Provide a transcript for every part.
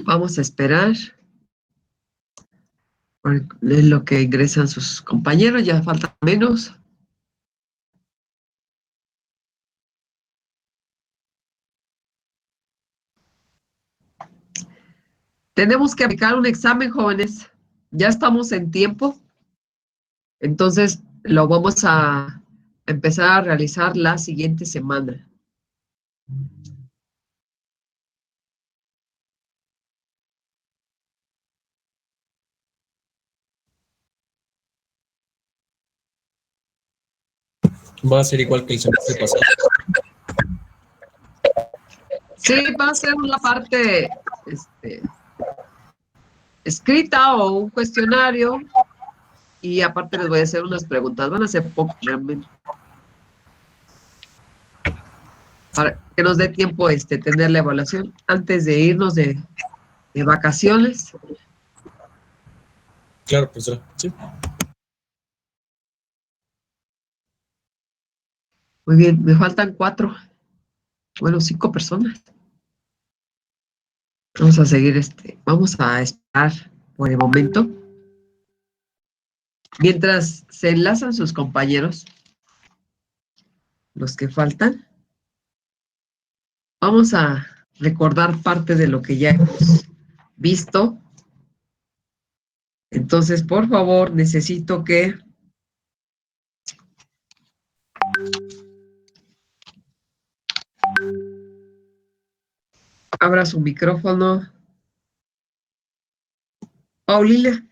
Vamos a esperar. Es lo que ingresan sus compañeros, ya falta menos. Tenemos que aplicar un examen, jóvenes. Ya estamos en tiempo. Entonces, lo vamos a empezar a realizar la siguiente semana. Va a ser igual que el semestre pasado. Sí, va a ser una parte escrita o un cuestionario y aparte les voy a hacer unas preguntas. Van a ser pocas realmente. Para que nos dé tiempo tener la evaluación antes de irnos de vacaciones. Claro, profesora. Sí. Muy bien, me faltan 4, bueno, 5 personas. Vamos a seguir, vamos a esperar por el momento. Mientras se enlazan sus compañeros, los que faltan, vamos a recordar parte de lo que ya hemos visto. Entonces, por favor, necesito que abra su micrófono. Paulina.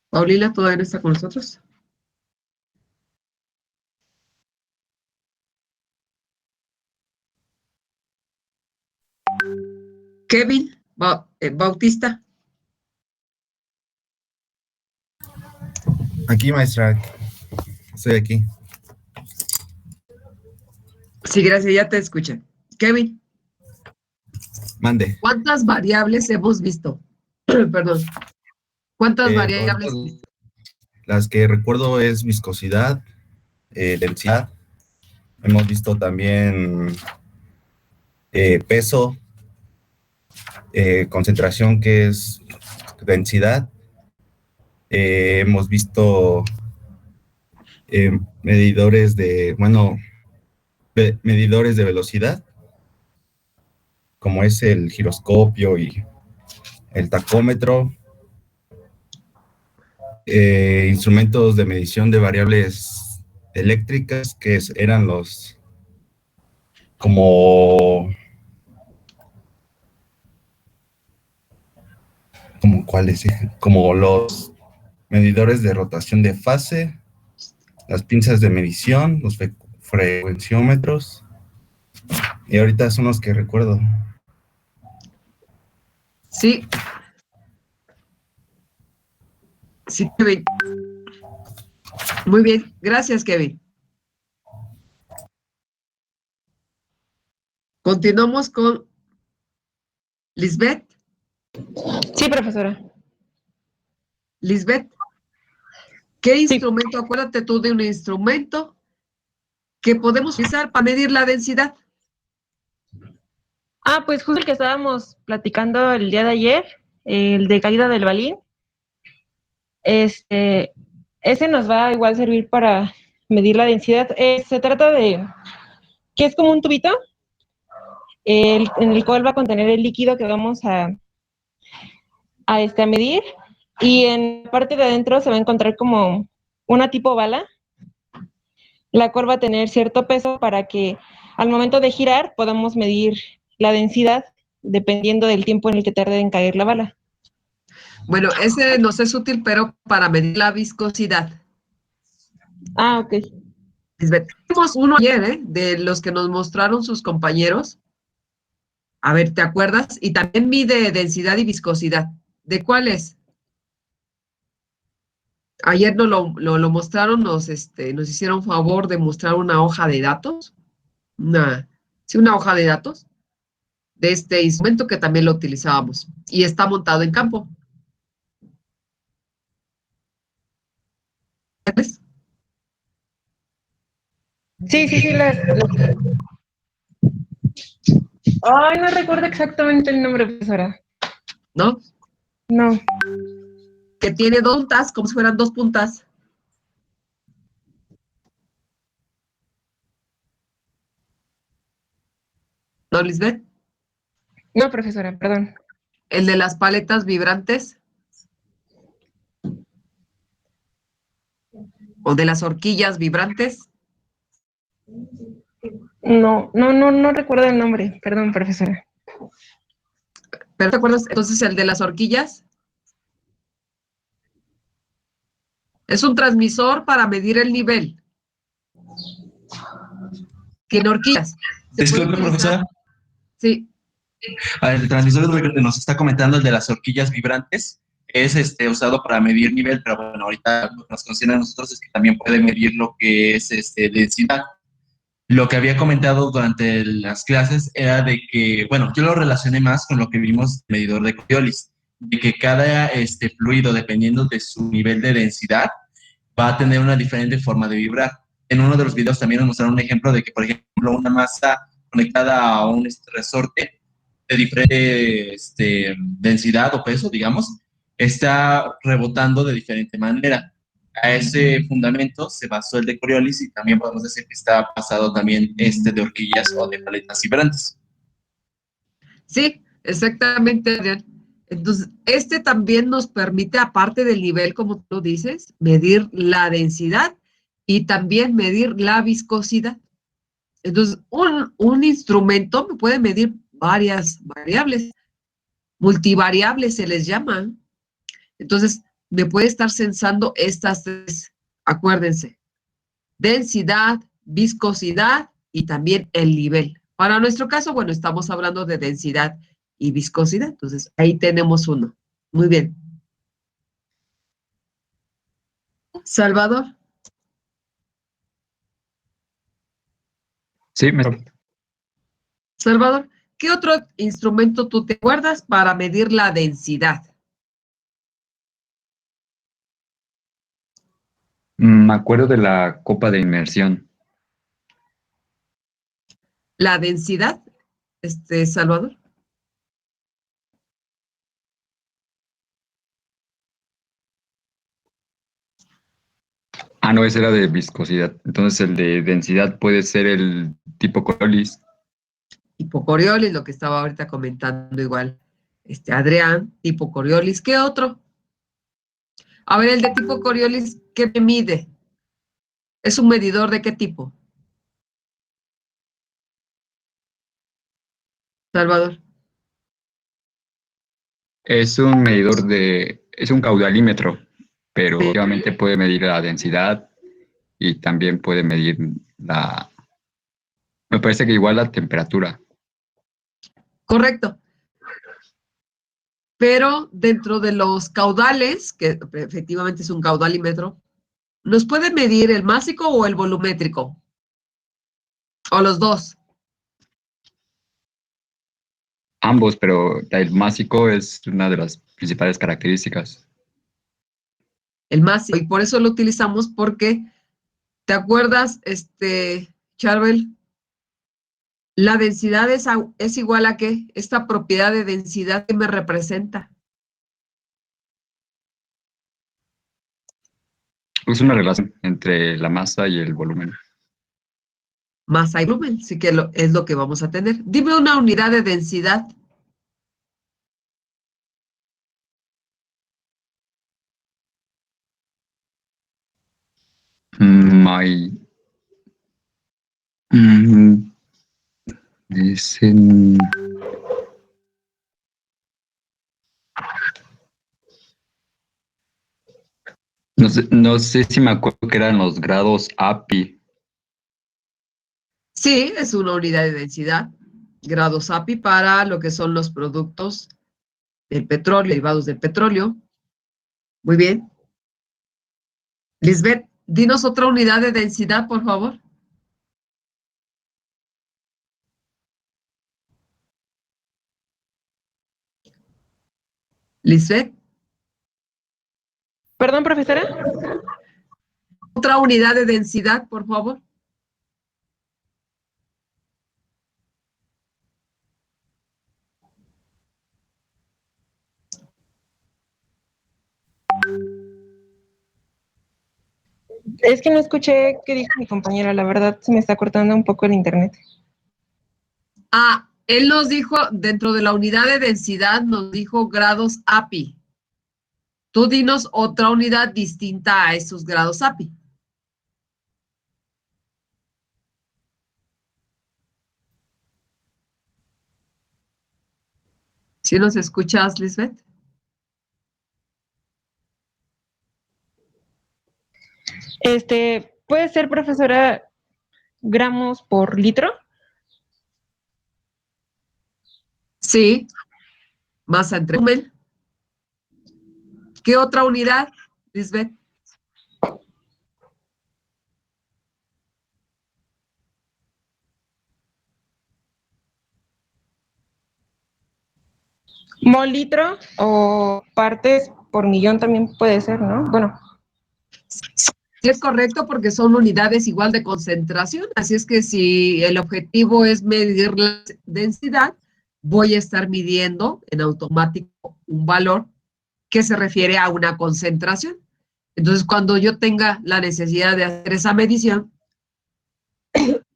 Paulina, ¿todavía no está con nosotros? Kevin Bautista. Aquí, maestra. Estoy aquí. Sí, gracias, ya te escuché. Kevin. Mande. ¿Cuántas variables hemos visto? Perdón. ¿Cuántas variables? Las que recuerdo es viscosidad, densidad. Hemos visto también peso, concentración, que es densidad. Hemos visto medidores de velocidad, como es el giroscopio y el tacómetro. Instrumentos de medición de variables eléctricas, que eran los como cuáles, como los medidores de rotación de fase, las pinzas de medición, los frecuenciómetros, y ahorita son los que recuerdo. Sí. Sí, Kevin. Muy bien, gracias, Kevin. Continuamos con Lisbeth. Sí, profesora. Lisbeth, ¿qué instrumento? Sí. Acuérdate tú de un instrumento que podemos utilizar para medir la densidad. Pues justo el que estábamos platicando el día de ayer, el de caída del balín. Ese nos va a igual servir para medir la densidad. Se trata de que es como un tubito en el cual va a contener el líquido que vamos a medir, y en la parte de adentro se va a encontrar como una tipo bala, la cual va a tener cierto peso para que al momento de girar podamos medir la densidad dependiendo del tiempo en el que tarde en caer la bala. Bueno, ese nos es útil, pero para medir la viscosidad. Ok. Tenemos uno ayer, de los que nos mostraron sus compañeros. A ver, ¿te acuerdas? Y también mide densidad y viscosidad. ¿De cuál es? Ayer nos lo mostraron, nos hicieron favor de mostrar una hoja de datos. Una hoja de datos de este instrumento que también lo utilizábamos. Y está montado en campo. ¿Ves? Sí. Ay, no recuerdo exactamente el nombre, profesora. ¿no? No. Que tiene dos puntas, como si fueran dos puntas. ¿No, Lisbeth? No, profesora, perdón. El de las paletas vibrantes. O de las horquillas vibrantes. No recuerdo el nombre. Perdón, profesora. ¿Pero te acuerdas entonces el de las horquillas? Es un transmisor para medir el nivel. Tiene horquillas. Se puede Disculpe, utilizar. profesora. Sí, El transmisor que nos está comentando, el de las horquillas vibrantes, es usado para medir nivel, pero bueno, ahorita lo que nos concierne a nosotros es que también puede medir lo que es densidad. Lo que había comentado durante las clases era de que, bueno, yo lo relacioné más con lo que vimos en el medidor de Coriolis, de que cada fluido, dependiendo de su nivel de densidad, va a tener una diferente forma de vibrar. En uno de los videos también nos mostraron un ejemplo de que, por ejemplo, una masa conectada a un resorte de diferente densidad o peso, digamos, está rebotando de diferente manera. A ese fundamento se basó el de Coriolis y también podemos decir que está basado también de horquillas o de paletas vibrantes. sí, exactamente, Adrián. Entonces, este también nos permite, aparte del nivel, como tú dices, medir la densidad y también medir la viscosidad. Entonces, un instrumento me puede medir varias variables, multivariables se les llama. Entonces, me puede estar censando estas tres, acuérdense, densidad, viscosidad y también el nivel. Para nuestro caso, bueno, estamos hablando de densidad y viscosidad, entonces ahí tenemos uno. Muy bien. Salvador. Sí, Salvador, ¿qué otro instrumento tú te acuerdas para medir la densidad? me acuerdo de la copa de inmersión. La densidad, Salvador. Ah, no, ese era de viscosidad. Entonces el de densidad puede ser el tipo Coriolis. Tipo Coriolis, lo que estaba ahorita comentando igual, Adrián, tipo Coriolis. ¿Qué otro? A ver, el de tipo Coriolis, ¿qué me mide? ¿Es un medidor de qué tipo? Salvador. Es un medidor es un caudalímetro, pero Sí. obviamente puede medir la densidad y también puede medir me parece que igual la temperatura. Correcto. Pero dentro de los caudales, que efectivamente es un caudalímetro, ¿nos puede medir el másico o el volumétrico? O los dos. Ambos, pero el másico es una de las principales características. El másico. Y por eso lo utilizamos porque, ¿te acuerdas, Charbel? La densidad es igual a ¿qué? Esta propiedad de densidad que me representa. Es una relación entre la masa y el volumen. Masa y volumen, sí que es lo que vamos a tener. Dime una unidad de densidad. Hay, mm, dicen, no sé si me acuerdo que eran los grados API. Sí, es una unidad de densidad. Grados API para lo que son los productos del petróleo, derivados del petróleo. Muy bien. Lisbeth, dinos otra unidad de densidad, por favor. Lisbeth, Perdón, profesora. otra unidad de densidad, por favor. Es que no escuché qué dijo mi compañera, la verdad se me está cortando un poco el internet. Ah, él nos dijo, dentro de la unidad de densidad, nos dijo grados API. Tú dinos otra unidad distinta a esos grados API. ¿Sí nos escuchas, Lisbeth? ¿Puede ser, profesora, gramos por litro? Sí, masa entre volumen. ¿Qué otra unidad, Lisbeth? Mol litro o partes por millón también puede ser, ¿no? Bueno, Sí, es correcto porque son unidades igual de concentración, así es que si el objetivo es medir la densidad, voy a estar midiendo en automático un valor que se refiere a una concentración. Entonces, cuando yo tenga la necesidad de hacer esa medición,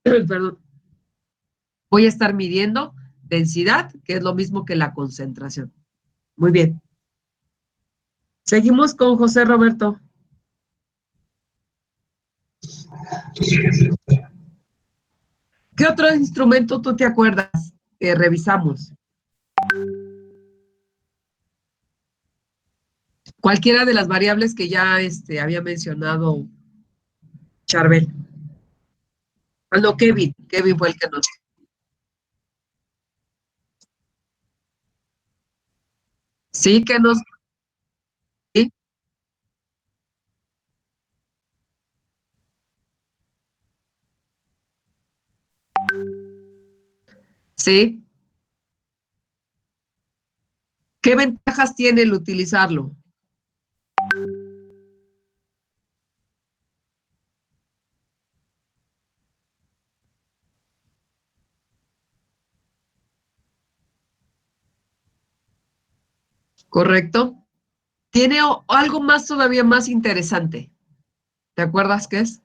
perdón, voy a estar midiendo densidad, que es lo mismo que la concentración. Muy bien. Seguimos con José Roberto. ¿Qué otro instrumento tú te acuerdas que revisamos? Cualquiera de las variables que ya había mencionado Charbel. Ah, no, Kevin. Kevin fue el que nos... Sí, que nos... Sí, sí. ¿Qué ventajas tiene el utilizarlo? ¿Correcto? Tiene algo más todavía más interesante. ¿Te acuerdas qué es?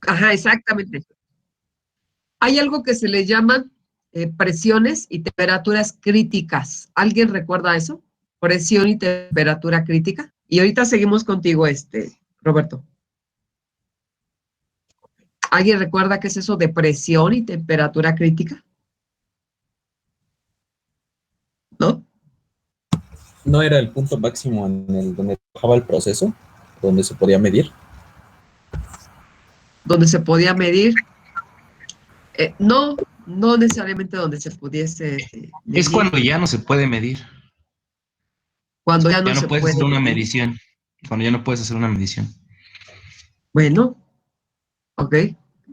Ajá, exactamente. Hay algo que se le llaman presiones y temperaturas críticas. ¿Alguien recuerda eso? Presión y temperatura crítica. Y ahorita seguimos contigo, Roberto. ¿Alguien recuerda qué es eso de presión y temperatura crítica? ¿No? ¿No era el punto máximo en el donde bajaba el proceso, donde se podía medir? Donde se podía medir. No, no necesariamente donde se pudiese medir. Es cuando ya no se puede medir. Cuando ya no Ya no se puedes puede hacer una medir. medición. Cuando ya no puedes hacer una medición. Bueno, ok.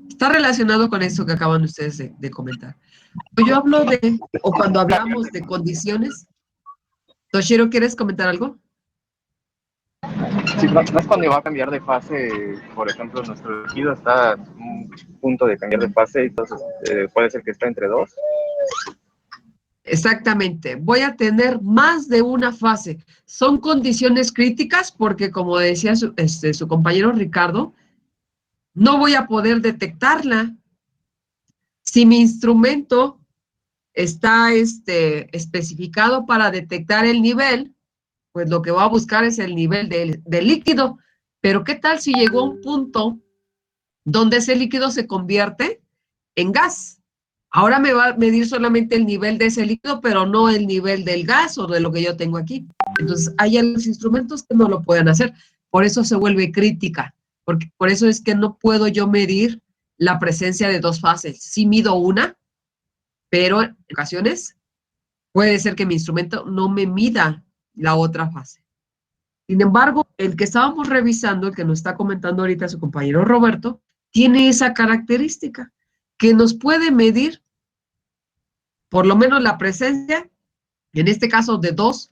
Está relacionado con eso que acaban ustedes de comentar. Yo hablo de, o cuando hablamos de condiciones. Toshiro, ¿quieres comentar algo? Sí, no es cuando va a cambiar de fase, por ejemplo, nuestro líquido está a un punto de cambiar de fase, entonces puede ser que esté entre dos. Exactamente. Voy a tener más de una fase. Son condiciones críticas porque, como decía su compañero Ricardo, no voy a poder detectarla. Si mi instrumento está especificado para detectar el nivel, pues lo que voy a buscar es el nivel del líquido. Pero ¿qué tal si llegó a un punto donde ese líquido se convierte en gas? Ahora me va a medir solamente el nivel de ese líquido, pero no el nivel del gas o de lo que yo tengo aquí. Entonces, hay algunos instrumentos que no lo pueden hacer. Por eso se vuelve crítica, porque por eso es que no puedo yo medir la presencia de dos fases. Sí mido una, pero en ocasiones puede ser que mi instrumento no me mida la otra fase. Sin embargo, el que estábamos revisando, el que nos está comentando ahorita su compañero Roberto, tiene esa característica, que nos puede medir por lo menos la presencia, en este caso de dos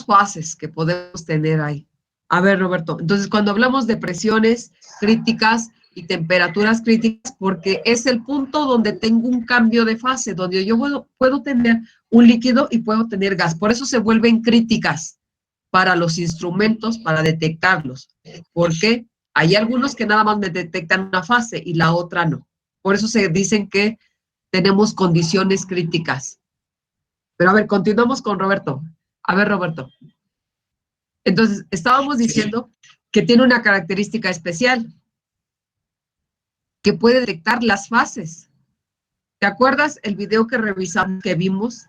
fases que podemos tener ahí. A ver, Roberto, entonces cuando hablamos de presiones críticas, y temperaturas críticas porque es el punto donde tengo un cambio de fase, donde yo puedo tener un líquido y puedo tener gas. Por eso se vuelven críticas para los instrumentos, para detectarlos. Porque hay algunos que nada más me detectan una fase y la otra no. Por eso se dicen que tenemos condiciones críticas. Pero a ver, continuamos con Roberto. A ver, Roberto. Entonces, estábamos diciendo que tiene una característica especial, que puede detectar las fases. ¿Te acuerdas el video que revisamos, que vimos?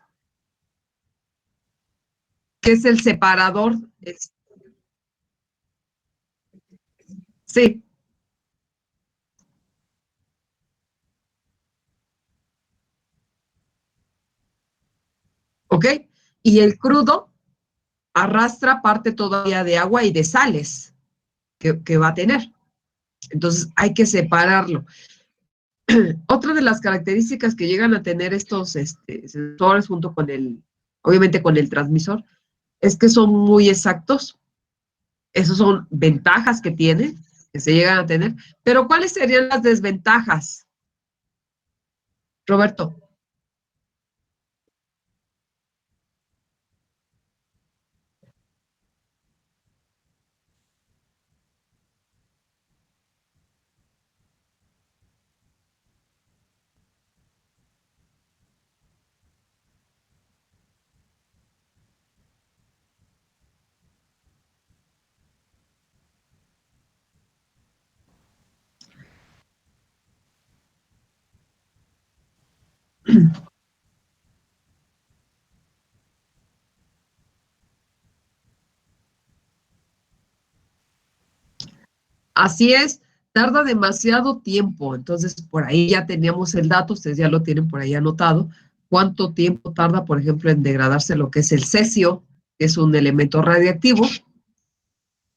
Que es el separador. Sí. ¿Ok? Y el crudo arrastra parte todavía de agua y de sales que va a tener. Entonces, hay que separarlo. Otra de las características que llegan a tener estos sensores junto con obviamente con el transmisor, es que son muy exactos. Esas son ventajas que tiene, que se llegan a tener. Pero ¿cuáles serían las desventajas, Roberto? Así es, tarda demasiado tiempo. Entonces, por ahí ya teníamos el dato, ustedes ya lo tienen por ahí anotado. ¿Cuánto tiempo tarda, por ejemplo, en degradarse lo que es el cesio, que es un elemento radiactivo?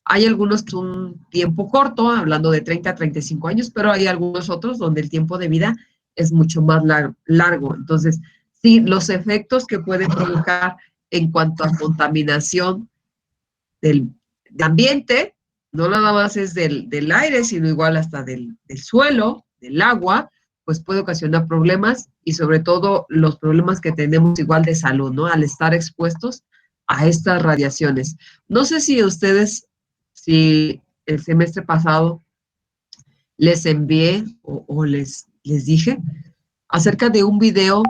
Hay algunos que son un tiempo corto, hablando de 30 a 35 años, pero hay algunos otros donde el tiempo de vida es mucho más largo. Entonces, sí, los efectos que puede provocar en cuanto a contaminación del ambiente, no nada más es del aire, sino igual hasta del suelo, del agua, pues puede ocasionar problemas y sobre todo los problemas que tenemos igual de salud, ¿no? Al estar expuestos a estas radiaciones. No sé si ustedes, si el semestre pasado les envié o les dije acerca de un video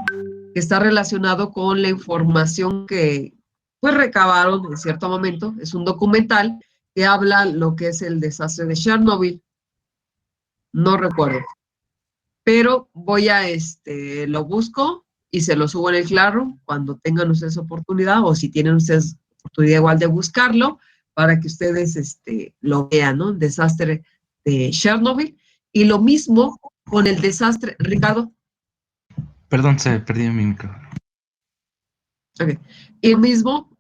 que está relacionado con la información que pues recabaron en cierto momento. Es un documental que habla lo que es el desastre de Chernobyl. No recuerdo. Pero voy a, lo busco y se lo subo en el Claro cuando tengan ustedes oportunidad o si tienen ustedes oportunidad igual de buscarlo para que ustedes lo vean, ¿no? El desastre de Chernobyl. Y lo mismo con el desastre, Ricardo. Perdón, se perdió mi micrófono. Okay. Y lo mismo,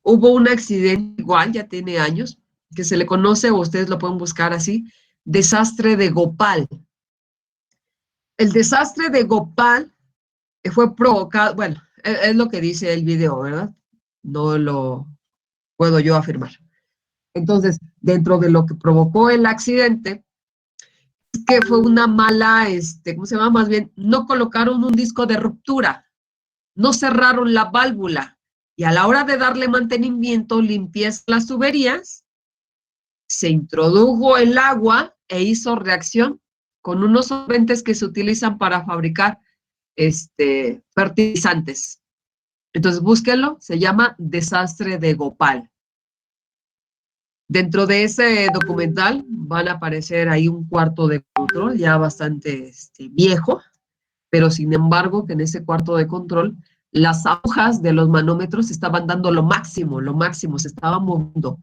hubo un accidente igual, ya tiene años, que se le conoce, o ustedes lo pueden buscar así, desastre de Gopal. El desastre de Gopal fue provocado, bueno, es lo que dice el video, ¿verdad? No lo puedo yo afirmar. Entonces, dentro de lo que provocó el accidente, es que fue una mala, ¿cómo se llama? Más bien, no colocaron un disco de ruptura. No cerraron la válvula y a la hora de darle mantenimiento, limpieza las tuberías, se introdujo el agua e hizo reacción con unos solventes que se utilizan para fabricar fertilizantes. Entonces búsquenlo, se llama Desastre de Gopal. Dentro de ese documental van a aparecer ahí un cuarto de control ya bastante viejo, pero sin embargo que en ese cuarto de control las agujas de los manómetros estaban dando lo máximo, se estaban moviendo,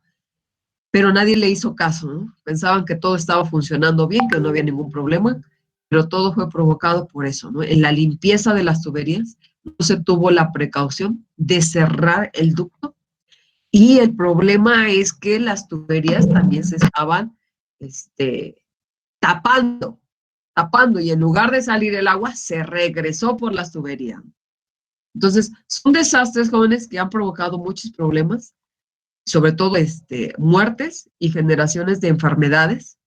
pero nadie le hizo caso, ¿no? Pensaban que todo estaba funcionando bien, que no había ningún problema, pero todo fue provocado por eso, ¿no? En la limpieza de las tuberías no se tuvo la precaución de cerrar el ducto y el problema es que las tuberías también se estaban tapando, y en lugar de salir el agua, se regresó por las tuberías. Entonces, son desastres, jóvenes, que han provocado muchos problemas, sobre todo muertes y generaciones de enfermedades,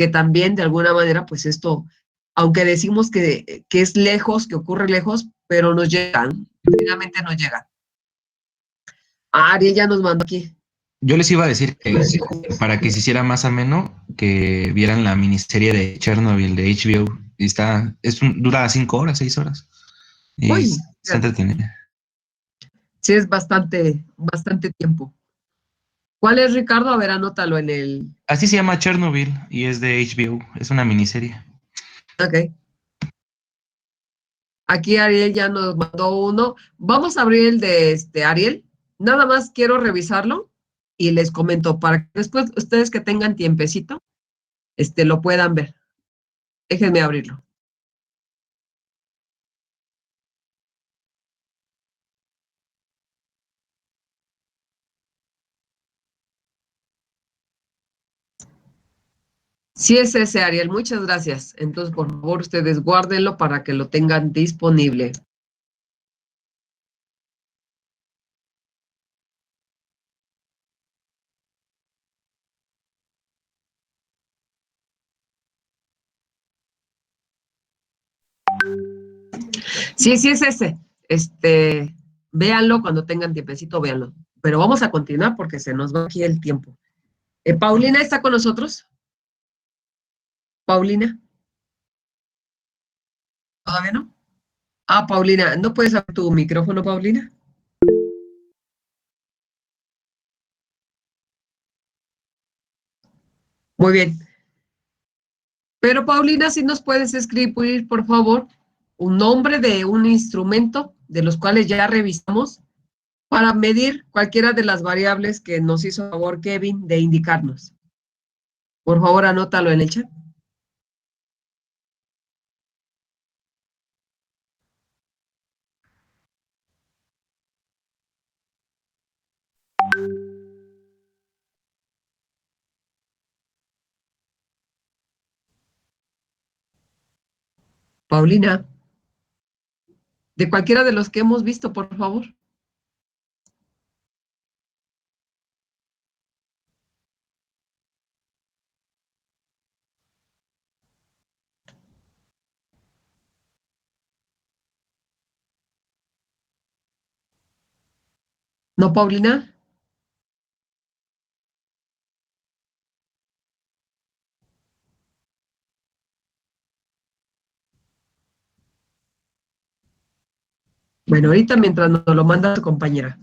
que también de alguna manera, pues esto, aunque decimos que es lejos, que ocurre lejos, pero nos llegan, finalmente nos llegan. Ariel ya nos mandó aquí. Yo les iba a decir que para que se hiciera más ameno, que vieran la miniserie de Chernobyl de HBO. Y dura 5 horas, 6 horas. Y Uy, está entretenida. sí, es bastante tiempo. ¿Cuál es, Ricardo? A ver, anótalo en el... Así se llama Chernobyl y es de HBO. Es una miniserie. Ok. Aquí Ariel ya nos mandó uno. Vamos a abrir el de Ariel. Nada más quiero revisarlo y les comento para que después ustedes que tengan tiempecito, lo puedan ver. Déjenme abrirlo. Sí es ese, Ariel. Muchas gracias. Entonces, por favor, ustedes guárdenlo para que lo tengan disponible. Sí, sí es ese. Véanlo cuando tengan tiempecito, véanlo. Pero vamos a continuar porque se nos va aquí el tiempo. ¿Paulina está con nosotros? ¿Paulina? ¿Todavía no? Ah, Paulina, ¿no puedes abrir tu micrófono, Paulina? Muy bien. Pero Paulina, si nos puedes escribir, por favor, un nombre de un instrumento de los cuales ya revisamos para medir cualquiera de las variables que nos hizo favor Kevin de indicarnos. Por favor, anótalo en el chat. Paulina, de cualquiera de los que hemos visto, por favor. ¿No, Paulina? Bueno, ahorita mientras nos lo manda tu compañera.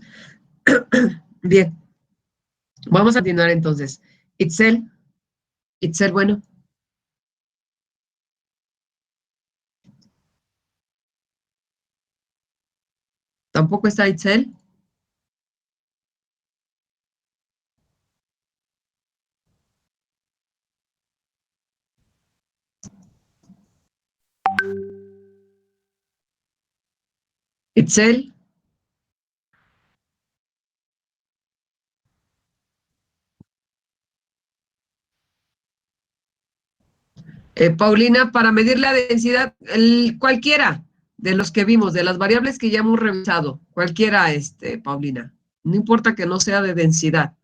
Bien, vamos a continuar entonces. Itzel, bueno, tampoco está Itzel. Itzel. Paulina, para medir la densidad, cualquiera de los que vimos, de las variables que ya hemos revisado, cualquiera, Paulina, no importa que no sea de densidad.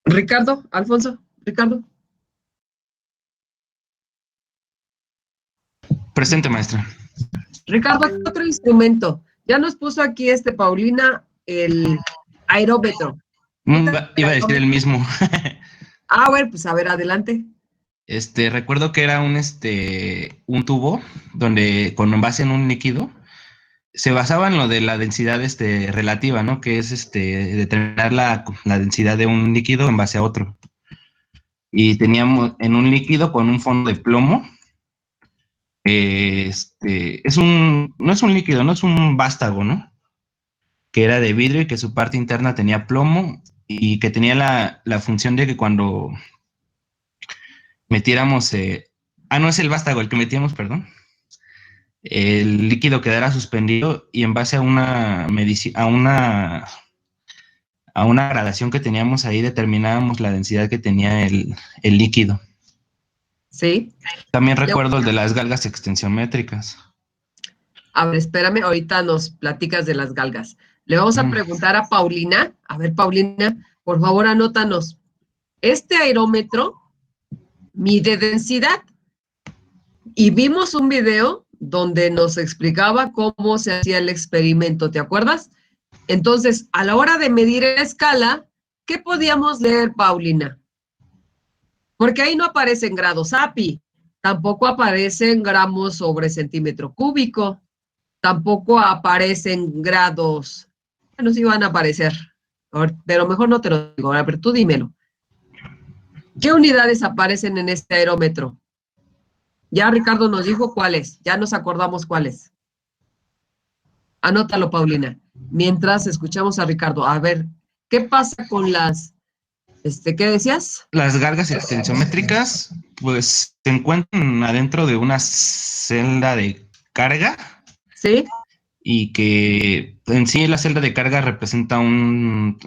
Ricardo, Alfonso, Ricardo. Presente, maestra. Ricardo, ¿qué otro instrumento? Ya nos puso aquí Paulina el aerómetro. Iba a decir el mismo. Ah, bueno, pues a ver, adelante. Recuerdo que era un tubo donde con base en un líquido se basaba en lo de la densidad relativa, ¿no? Que es determinar la densidad de un líquido en base a otro. Y teníamos en un líquido con un fondo de plomo. No es un líquido, no es un vástago, ¿no? Que era de vidrio y que su parte interna tenía plomo y que tenía la función de que cuando metiéramos, no es el vástago el que metíamos, perdón, el líquido quedara suspendido y en base a una gradación que teníamos ahí determinábamos la densidad que tenía el líquido. Sí. También recuerdo el de las galgas extensiométricas. A ver, espérame, ahorita nos platicas de las galgas. Le vamos a preguntar a Paulina. A ver, Paulina, por favor, anótanos. Este aerómetro mide densidad. Y vimos un video donde nos explicaba cómo se hacía el experimento, ¿te acuerdas? Entonces, a la hora de medir la escala, ¿qué podíamos leer, Paulina? Porque ahí no aparecen grados API, tampoco aparecen gramos sobre centímetro cúbico, tampoco aparecen grados. Bueno, sí van a aparecer, pero mejor no te lo digo, ahora, pero tú dímelo. ¿Qué unidades aparecen en este aerómetro? Ya Ricardo nos dijo cuáles, ya nos acordamos cuáles. Anótalo, Paulina, mientras escuchamos a Ricardo. A ver, ¿qué pasa con las, qué decías? Las galgas extensiométricas, pues, se encuentran adentro de una celda de carga. Sí. Y que en sí la celda de carga representa un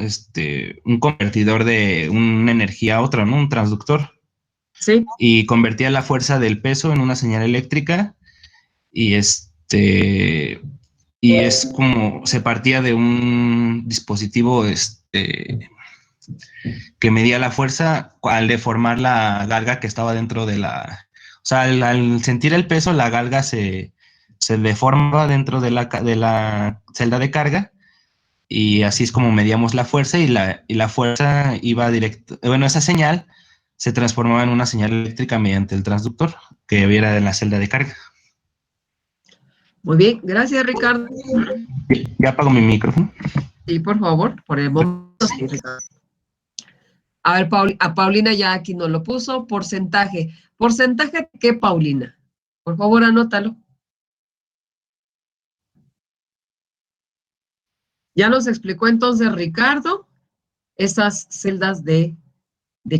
convertidor de una energía a otra, ¿no? Un transductor. Sí. Y convertía la fuerza del peso en una señal eléctrica y y es como se partía de un dispositivo que medía la fuerza al deformar la galga que estaba dentro de la... O sea, al sentir el peso, la galga se deforma dentro de la celda de carga y así es como medíamos la fuerza y la fuerza iba directo, bueno, esa señal se transformaba en una señal eléctrica mediante el transductor que hubiera en la celda de carga. Muy bien, gracias, Ricardo. Ya apago mi micrófono. Sí, por favor, por el momento, sí, Ricardo. A ver, a Paulina ya aquí nos lo puso, porcentaje. ¿Porcentaje de qué, Paulina? Por favor, anótalo. Ya nos explicó entonces Ricardo esas celdas de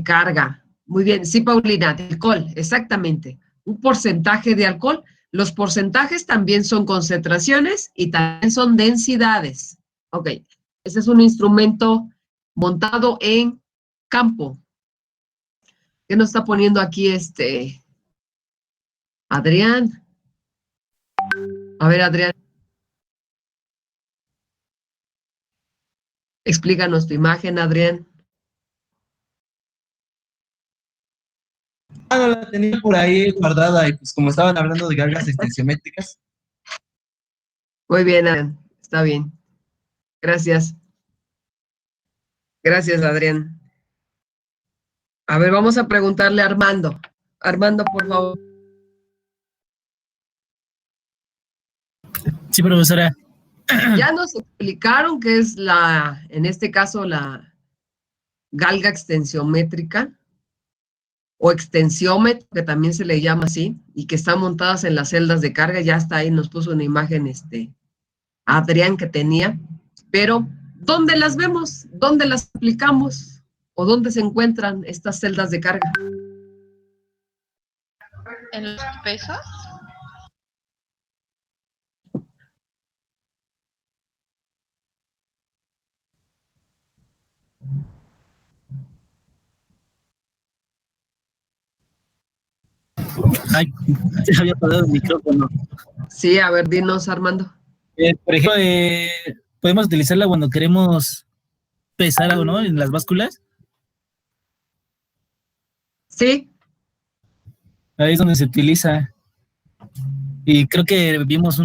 carga. Muy bien, sí, Paulina, de alcohol, exactamente. Un porcentaje de alcohol. Los porcentajes también son concentraciones y también son densidades. Ok, ese es un instrumento montado en campo. ¿Qué nos está poniendo aquí Adrián? A ver, Adrián. Explícanos tu imagen, Adrián. Ah, no, la tenía por ahí guardada y pues como estaban hablando de galgas extensiométricas. Muy bien, Adrián. Está bien. Gracias. Gracias, Adrián. A ver, vamos a preguntarle a Armando. Armando, por favor. Sí, profesora. Ya nos explicaron qué es en este caso, la galga extensiométrica o extensiómetro, que también se le llama así, y que están montadas en las celdas de carga. Ya está ahí, nos puso una imagen Adrián que tenía. Pero, ¿dónde las vemos? ¿Dónde las aplicamos? ¿O dónde se encuentran estas celdas de carga? ¿En los pesos? Ay, se había apagado el micrófono. Sí, a ver, dinos, Armando. Por ejemplo, podemos utilizarla cuando queremos pesar algo, ¿no? En las básculas. Sí. Ahí es donde se utiliza. Y creo que vimos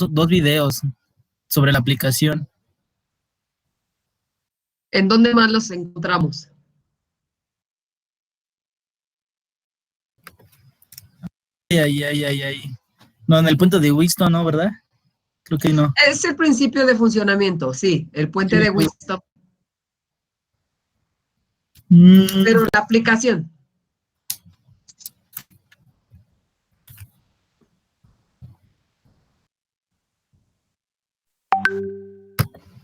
dos videos sobre la aplicación. ¿En dónde más los encontramos? Ahí. No, en el puente de Winston, ¿no? ¿Verdad? Creo que no. Es el principio de funcionamiento, sí, el puente de Winston. Pero la aplicación.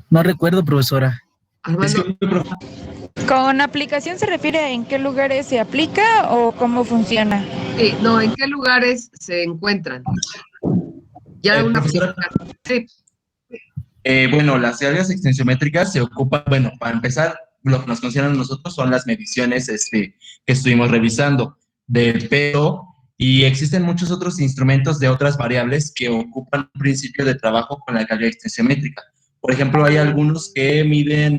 No recuerdo, profesora. Armando. ¿Con aplicación se refiere a en qué lugares se aplica o cómo funciona? Sí, no, ¿en qué lugares se encuentran? Ya una sí. Bueno, las galgas extensiométricas se ocupan, bueno, para empezar, lo que nos consideran nosotros son las mediciones que estuvimos revisando del peso y existen muchos otros instrumentos de otras variables que ocupan un principio de trabajo con la galga extensiométrica. Por ejemplo, hay algunos que miden,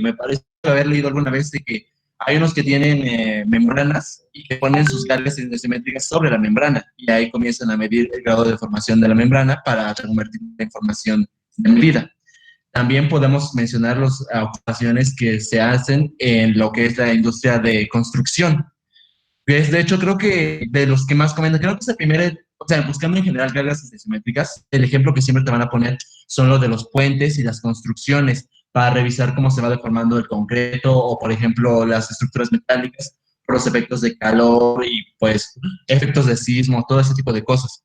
me parece haber leído alguna vez de que hay unos que tienen membranas y que ponen sus cargas simétricas sobre la membrana y ahí comienzan a medir el grado de deformación de la membrana para convertir la información en medida. También podemos mencionar las ocupaciones que se hacen en lo que es la industria de construcción. De hecho, creo que de los que más comentan, creo que es el primer, o sea, buscando en general cargas simétricas, el ejemplo que siempre te van a poner son los de los puentes y las construcciones para revisar cómo se va deformando el concreto o, por ejemplo, las estructuras metálicas por los efectos de calor y, pues, efectos de sismo, todo ese tipo de cosas.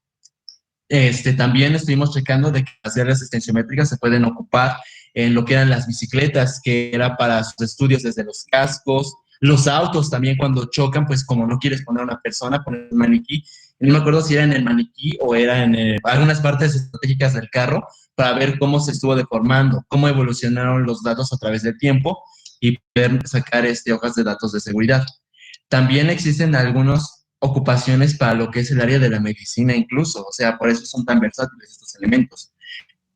También estuvimos checando de que las cargas extensiométricas se pueden ocupar en lo que eran las bicicletas, que era para sus estudios desde los cascos, los autos también cuando chocan, pues como no quieres poner a una persona, poner un maniquí. No me acuerdo si era en el maniquí o era en algunas partes estratégicas del carro para ver cómo se estuvo deformando, cómo evolucionaron los datos a través del tiempo y poder sacar hojas de datos de seguridad. También existen algunas ocupaciones para lo que es el área de la medicina incluso, o sea, por eso son tan versátiles estos elementos.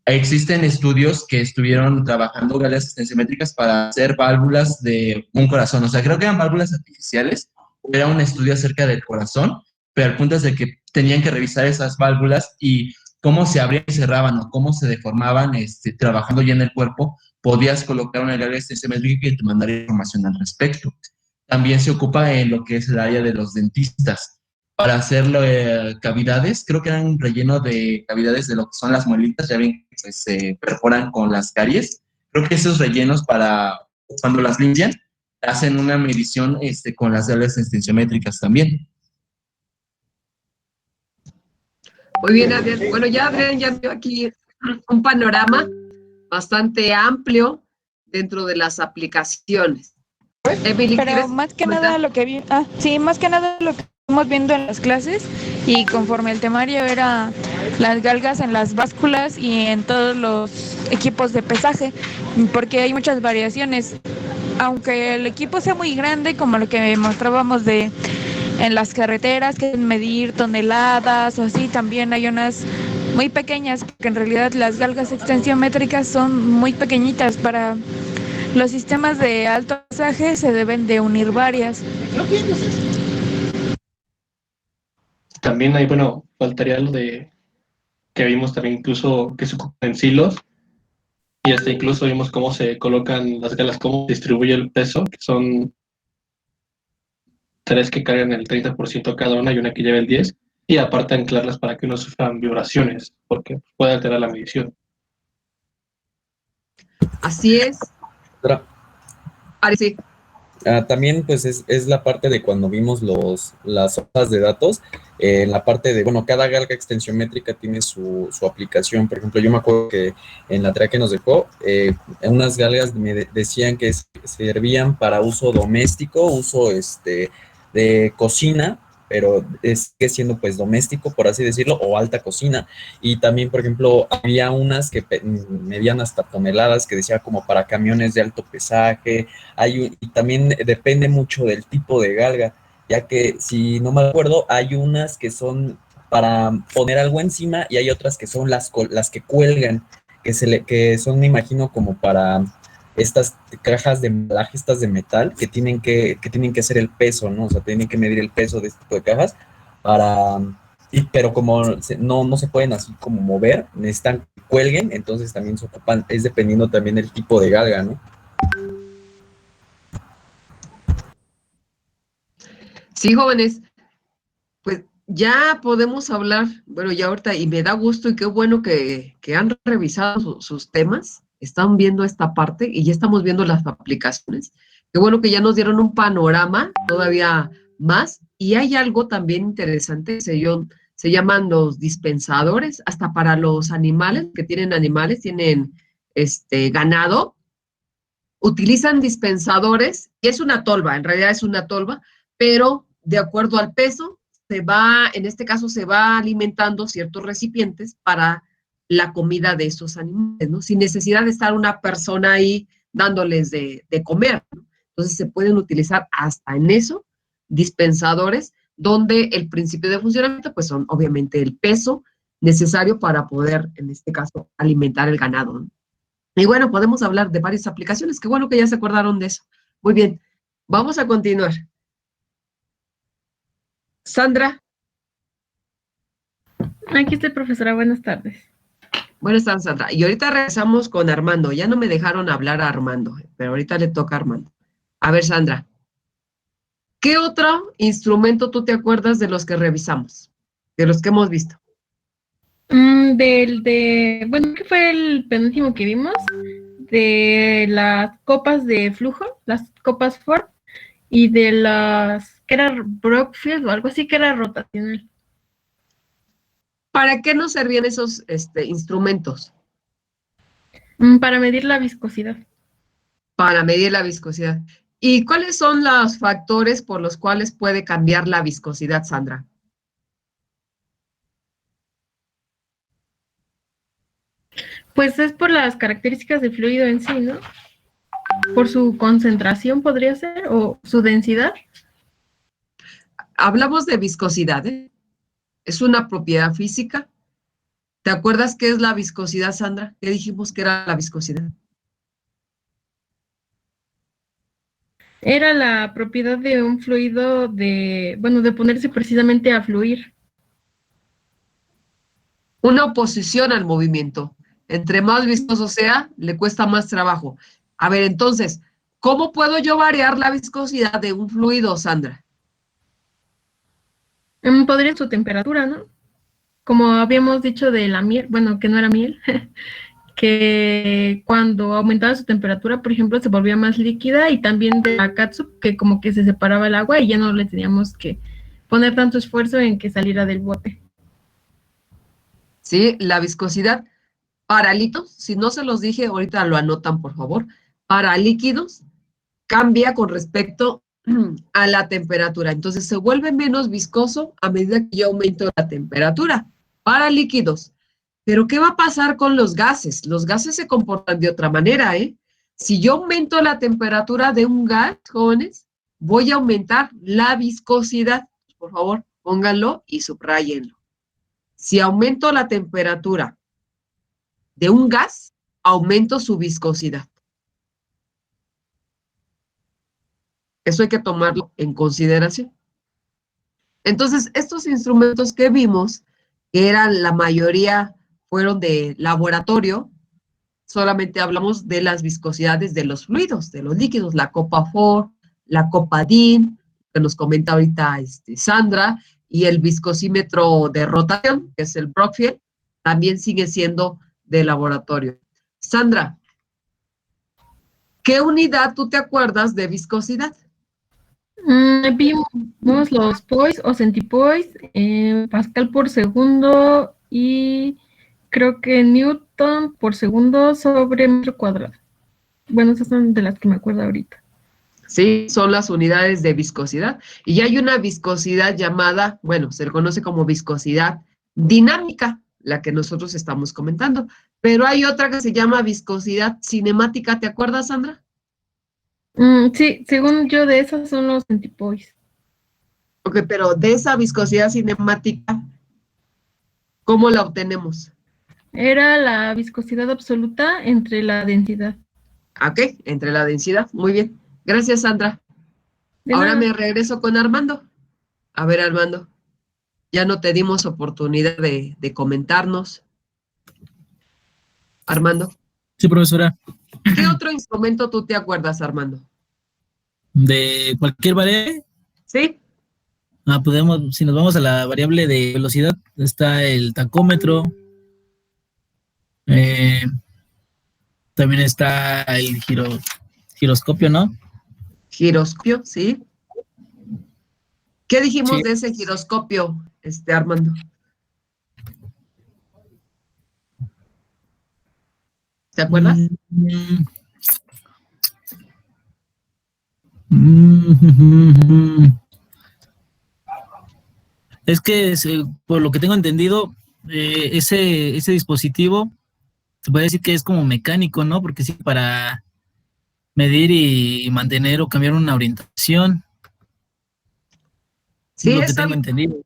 Existen estudios que estuvieron trabajando cargas extensiométricas para hacer válvulas de un corazón, o sea, creo que eran válvulas artificiales, era un estudio acerca del corazón, pero el punto es de que tenían que revisar esas válvulas y cómo se abrían y cerraban o cómo se deformaban trabajando ya en el cuerpo, podías colocar una carga extensiométrica que te mandaría información al respecto. También se ocupa en lo que es el área de los dentistas, para hacer cavidades, creo que eran un relleno de cavidades de lo que son las muelitas, ya ven que pues, se perforan con las caries. Creo que esos rellenos para cuando las limpian, hacen una medición con las cargas extensiométricas también. Muy bien, Adrián. Bueno, ya Adrián ya dio aquí un panorama bastante amplio dentro de las aplicaciones. Emily, pero más que nada lo que más que nada lo que estamos viendo en las clases y conforme el temario era las galgas en las básculas y en todos los equipos de pesaje, porque hay muchas variaciones. Aunque el equipo sea muy grande, como lo que mostrábamos en las carreteras, que medir toneladas o así, también hay unas muy pequeñas, porque en realidad las galgas extensiométricas son muy pequeñitas. Para los sistemas de alto pesaje se deben de unir varias. También hay, faltaría lo de que vimos también incluso que se ocupan en silos y hasta incluso vimos cómo se colocan las galas, cómo se distribuye el peso, que son 3 que cargan el 30% cada una y una que lleva el 10%, y aparte anclarlas para que no sufran vibraciones, porque puede alterar la medición. Así es. Sí. También pues es la parte de cuando vimos las hojas de datos, en la parte de, cada galga extensiométrica tiene su aplicación. Por ejemplo, yo me acuerdo que en la tarea que nos dejó, unas galgas me decían que servían para uso doméstico, uso de cocina, pero sigue siendo pues doméstico, por así decirlo, o alta cocina. Y también, por ejemplo, había unas que medían hasta toneladas, que decía como para camiones de alto pesaje. Y también depende mucho del tipo de galga, ya que, si no me acuerdo, hay unas que son para poner algo encima y hay otras que son las que cuelgan, que son, me imagino, como para estas cajas de embalaje, estas de metal, que tienen que hacer el peso, ¿no? O sea, tienen que medir el peso de este tipo de cajas pero como no se pueden así como mover, necesitan que cuelguen, entonces también se ocupan, es dependiendo también del tipo de galga, ¿no? Sí, jóvenes, pues ya podemos hablar, ya ahorita, y me da gusto y qué bueno que han revisado sus temas, están viendo esta parte y ya estamos viendo las aplicaciones. Qué bueno que ya nos dieron un panorama todavía más, y hay algo también interesante, se llaman los dispensadores, hasta para los animales que tienen ganado, utilizan dispensadores, y es una tolva, en realidad es una tolva, pero de acuerdo al peso, en este caso se va alimentando ciertos recipientes para la comida de esos animales, ¿no? Sin necesidad de estar una persona ahí dándoles de comer, ¿no? Entonces se pueden utilizar hasta en eso dispensadores, donde el principio de funcionamiento pues son obviamente el peso necesario para poder, en este caso, alimentar el ganado, ¿no? Y bueno, podemos hablar de varias aplicaciones. Qué bueno que ya se acordaron de eso. Muy bien, vamos a continuar. Sandra. Aquí estoy, profesora. Buenas tardes. Buenas tardes, Sandra. Y ahorita regresamos con Armando. Ya no me dejaron hablar a Armando, pero ahorita le toca a Armando. A ver, Sandra, ¿qué otro instrumento tú te acuerdas de los que revisamos? De los que hemos visto. Bueno, ¿qué fue el penúltimo que vimos? De las copas de flujo, las copas Ford, y de las, que era Brockfield o algo así, que era rotacional. ¿Para qué nos servían esos instrumentos? Para medir la viscosidad. Para medir la viscosidad. ¿Y cuáles son los factores por los cuales puede cambiar la viscosidad, Sandra? Pues es por las características del fluido en sí, ¿no? Por su concentración podría ser, o su densidad. Hablamos de viscosidad, ¿eh? Es una propiedad física. ¿Te acuerdas qué es la viscosidad, Sandra? ¿Qué dijimos que era la viscosidad? Era la propiedad de un fluido de ponerse precisamente a fluir. Una oposición al movimiento. Entre más viscoso sea, le cuesta más trabajo. A ver, entonces, ¿cómo puedo yo variar la viscosidad de un fluido, Sandra? Podría su temperatura, ¿no? Como habíamos dicho de la miel, bueno, que no era miel, que cuando aumentaba su temperatura, por ejemplo, se volvía más líquida, y también de la catsup, que como que se separaba el agua y ya no le teníamos que poner tanto esfuerzo en que saliera del bote. Sí, la viscosidad para líquidos, si no se los dije, ahorita lo anotan, por favor. Para líquidos cambia con respecto a la temperatura. Entonces se vuelve menos viscoso a medida que yo aumento la temperatura. Para líquidos. Pero ¿qué va a pasar con los gases? Los gases se comportan de otra manera, ¿eh? Si yo aumento la temperatura de un gas, jóvenes, voy a aumentar la viscosidad. Por favor, pónganlo y subrayenlo. Si aumento la temperatura de un gas, aumento su viscosidad. Eso hay que tomarlo en consideración. Entonces, estos instrumentos que vimos, que eran la mayoría fueron de laboratorio, solamente hablamos de las viscosidades de los fluidos, de los líquidos, la copa Ford, la copa DIN, que nos comenta ahorita Sandra, y el viscosímetro de rotación, que es el Brockfield, también sigue siendo de laboratorio. Sandra, ¿qué unidad tú te acuerdas de viscosidad? Vimos los poise o centipoise, Pascal por segundo y creo que Newton por segundo sobre metro cuadrado. Bueno, esas son de las que me acuerdo ahorita. Sí, son las unidades de viscosidad. Y hay una viscosidad llamada, bueno, se le conoce como viscosidad dinámica, la que nosotros estamos comentando. Pero hay otra que se llama viscosidad cinemática. ¿Te acuerdas, Sandra? Sí, según yo de esas son los centipoise. Ok, pero de esa viscosidad cinemática, ¿cómo la obtenemos? Era la viscosidad absoluta entre la densidad. Ok, entre la densidad. Muy bien. Gracias, Sandra. Ahora me regreso con Armando. A ver, Armando, ya no te dimos oportunidad de comentarnos. Armando. Sí, profesora. ¿Qué otro instrumento tú te acuerdas, Armando? ¿De cualquier variable? Sí. Podemos, si nos vamos a la variable de velocidad, está el tacómetro. También está el giroscopio, ¿no? Giroscopio, sí. ¿Qué dijimos Sí. de ese giroscopio, Armando? ¿Te acuerdas? Es que, por lo que tengo entendido, ese dispositivo se puede decir que es como mecánico, ¿no? Porque sí, para medir y mantener o cambiar una orientación. Sí, es lo que es tengo algo. entendido.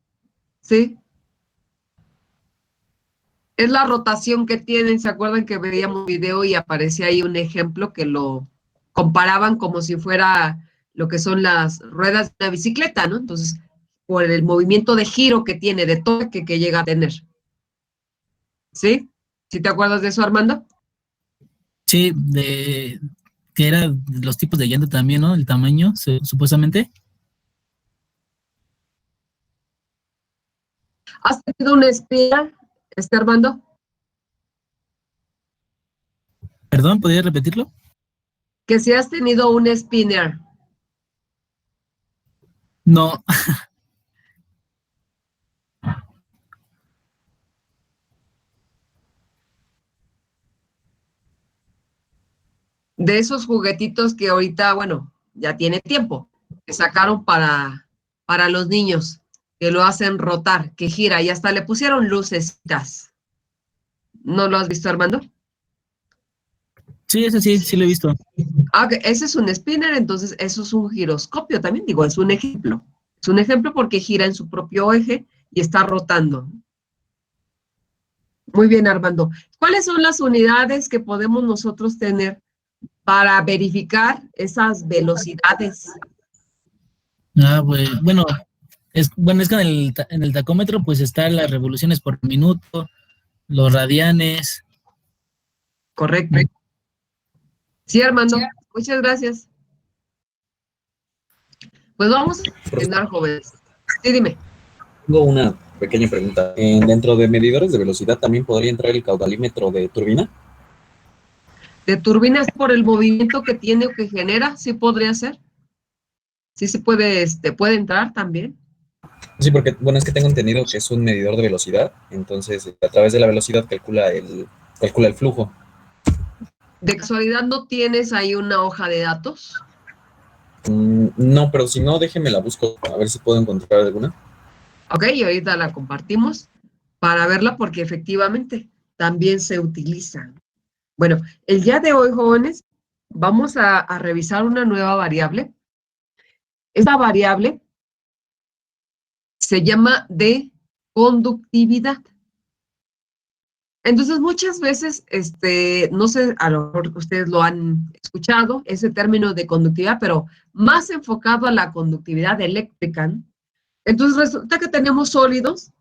Sí. Es la rotación que tienen. ¿Se acuerdan que veíamos un video y aparecía ahí un ejemplo que lo comparaban como si fuera lo que son las ruedas de una bicicleta, ¿no? Entonces, por el movimiento de giro que tiene, de torque que llega a tener. ¿Sí? ¿Sí te acuerdas de eso, Armando? Sí, que era los tipos de llanta también, ¿no? El tamaño, supuestamente. ¿Has tenido una espía, Armando? Perdón, ¿podría repetirlo? Que si has tenido un spinner. No. De esos juguetitos que ahorita, bueno, ya tiene tiempo, que sacaron para los niños, que lo hacen rotar, que gira, y hasta le pusieron lucecitas. ¿No lo has visto, Armando? Sí, ese sí, sí lo he visto. Ah, ok, ese es un spinner, entonces eso es un giroscopio también, digo, es un ejemplo. Es un ejemplo porque gira en su propio eje y está rotando. Muy bien, Armando. ¿Cuáles son las unidades que podemos nosotros tener para verificar esas velocidades? Ah, pues, bueno, es que en el tacómetro pues están las revoluciones por minuto, los radianes. Correcto. Sí, Armando, muchas gracias. Pues vamos a terminar, jóvenes. Sí, dime. Tengo una pequeña pregunta. Dentro de medidores de velocidad también podría entrar el caudalímetro de turbina. De turbinas por el movimiento que tiene o que genera, sí podría ser. Sí se puede, puede entrar también. Sí, porque, bueno, es que tengo entendido que es un medidor de velocidad, entonces a través de la velocidad calcula el flujo. ¿De casualidad no tienes ahí una hoja de datos? No, pero si no, déjeme la busco, a ver si puedo encontrar alguna. Ok, y ahorita la compartimos para verla porque efectivamente también se utiliza. Bueno, el día de hoy, jóvenes, vamos a revisar una nueva variable. Esta variable se llama de conductividad. Entonces, muchas veces, no sé, a lo mejor ustedes lo han escuchado, ese término de conductividad, pero más enfocado a la conductividad eléctrica, ¿no? Entonces, resulta que tenemos sólidos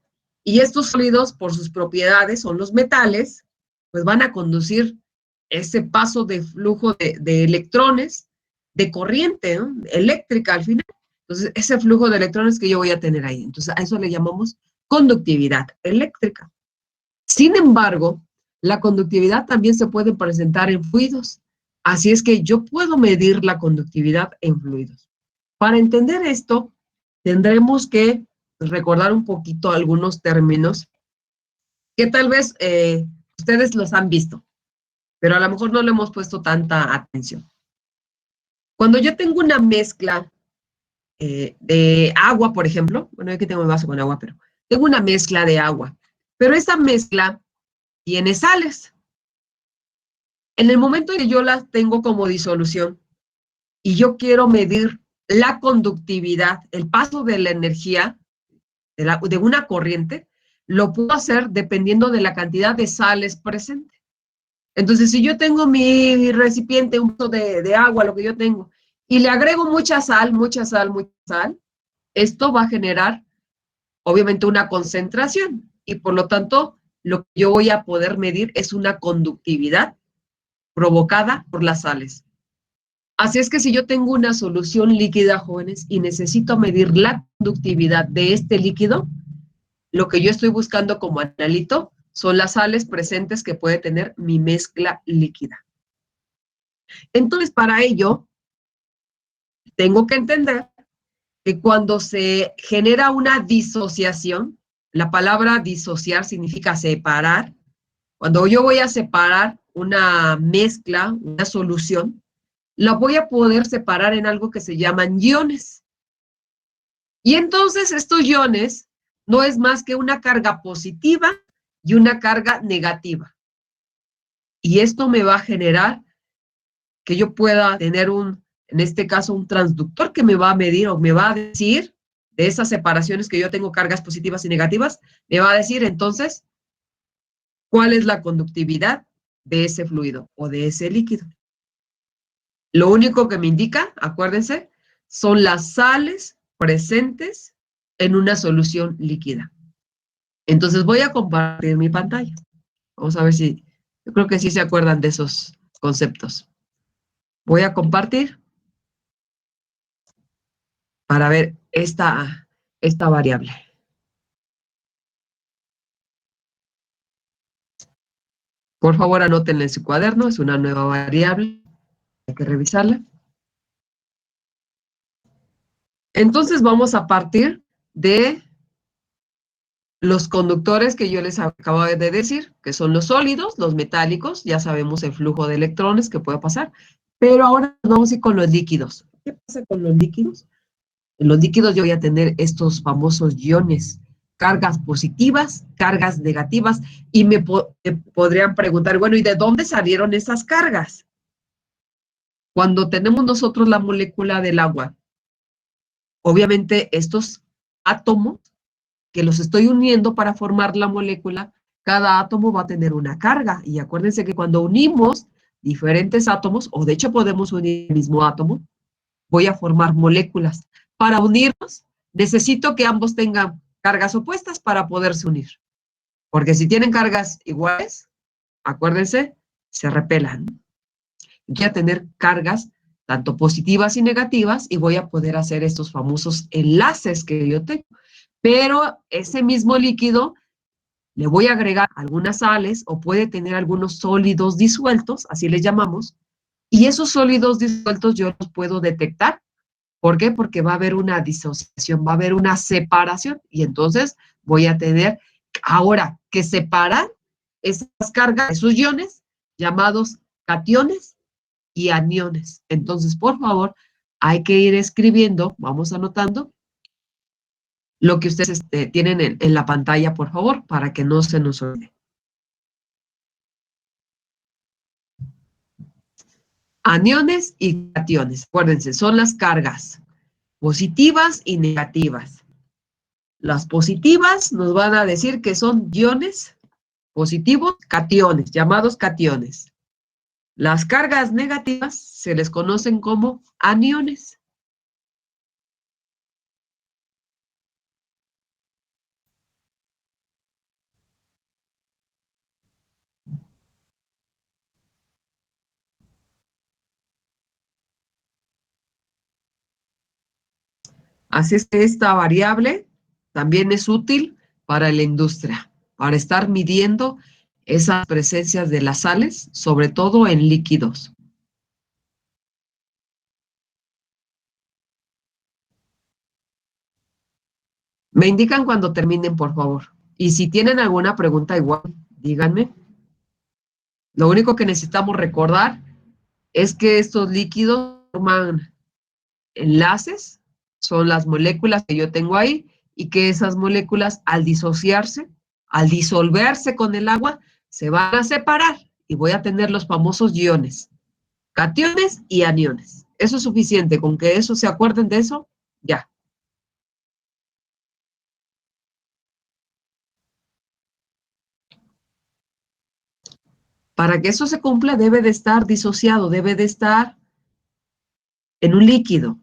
y estos sólidos, por sus propiedades, son los metales, pues van a conducir ese paso de flujo de electrones, de corriente, ¿no? Eléctrica al final. Entonces, ese flujo de electrones que yo voy a tener ahí. Entonces, a eso le llamamos conductividad eléctrica. Sin embargo, la conductividad también se puede presentar en fluidos. Así es que yo puedo medir la conductividad en fluidos. Para entender esto, tendremos que recordar un poquito algunos términos que tal vez ustedes los han visto, pero a lo mejor no le hemos puesto tanta atención. Cuando yo tengo una mezcla de agua, por ejemplo, bueno, aquí tengo el vaso con agua, pero tengo una mezcla de agua, pero esa mezcla tiene sales. En el momento en que yo las tengo como disolución y yo quiero medir la conductividad, el paso de la energía de una corriente, lo puedo hacer dependiendo de la cantidad de sales presente. Entonces, si yo tengo mi recipiente, un poco de agua, lo que yo tengo, y le agrego mucha sal, esto va a generar, obviamente, una concentración, y por lo tanto, lo que yo voy a poder medir es una conductividad provocada por las sales. Así es que si yo tengo una solución líquida, jóvenes, y necesito medir la conductividad de este líquido, lo que yo estoy buscando como analito son las sales presentes que puede tener mi mezcla líquida. Entonces, para ello, tengo que entender que cuando se genera una disociación, la palabra disociar significa separar. Cuando yo voy a separar una mezcla, una solución, la voy a poder separar en algo que se llaman iones. Y entonces estos iones no es más que una carga positiva y una carga negativa. Y esto me va a generar que yo pueda tener en este caso, un transductor que me va a medir o me va a decir de esas separaciones que yo tengo cargas positivas y negativas, me va a decir entonces cuál es la conductividad de ese fluido o de ese líquido. Lo único que me indica, acuérdense, son las sales presentes en una solución líquida. Entonces voy a compartir mi pantalla. Vamos a ver si, yo creo que sí se acuerdan de esos conceptos. Voy a compartir para ver esta variable. Por favor, anótenla en su cuaderno, es una nueva variable, hay que revisarla. Entonces vamos a partir de los conductores que yo les acabo de decir, que son los sólidos, los metálicos, ya sabemos el flujo de electrones que puede pasar, pero ahora vamos a ir con los líquidos. ¿Qué pasa con los líquidos? En los líquidos yo voy a tener estos famosos iones, cargas positivas, cargas negativas, y me podrían preguntar, bueno, ¿y de dónde salieron esas cargas? Cuando tenemos nosotros la molécula del agua, obviamente estos átomos que los estoy uniendo para formar la molécula, cada átomo va a tener una carga. Y acuérdense que cuando unimos diferentes átomos, o de hecho podemos unir el mismo átomo, voy a formar moléculas. Para unirnos, necesito que ambos tengan cargas opuestas para poderse unir. Porque si tienen cargas iguales, acuérdense, se repelan. Voy a tener cargas tanto positivas y negativas y voy a poder hacer estos famosos enlaces que yo tengo. Pero ese mismo líquido le voy a agregar algunas sales o puede tener algunos sólidos disueltos, así les llamamos, y esos sólidos disueltos yo los puedo detectar. ¿Por qué? Porque va a haber una disociación, va a haber una separación y entonces voy a tener ahora que separar esas cargas, esos iones llamados cationes y aniones. Entonces, por favor, hay que ir escribiendo, vamos anotando lo que ustedes tienen en la pantalla, por favor, para que no se nos olvide. Aniones y cationes, acuérdense, son las cargas positivas y negativas. Las positivas nos van a decir que son iones positivos, cationes, llamados cationes. Las cargas negativas se les conocen como aniones. Así es que esta variable también es útil para la industria, para estar midiendo esas presencias de las sales, sobre todo en líquidos. Me indican cuando terminen, por favor. Y si tienen alguna pregunta igual, díganme. Lo único que necesitamos recordar es que estos líquidos forman enlaces, son las moléculas que yo tengo ahí, y que esas moléculas al disociarse, al disolverse con el agua, se van a separar y voy a tener los famosos iones, cationes y aniones. Eso es suficiente, con que eso se acuerden de eso, ya. Para que eso se cumpla debe de estar disociado, debe de estar en un líquido.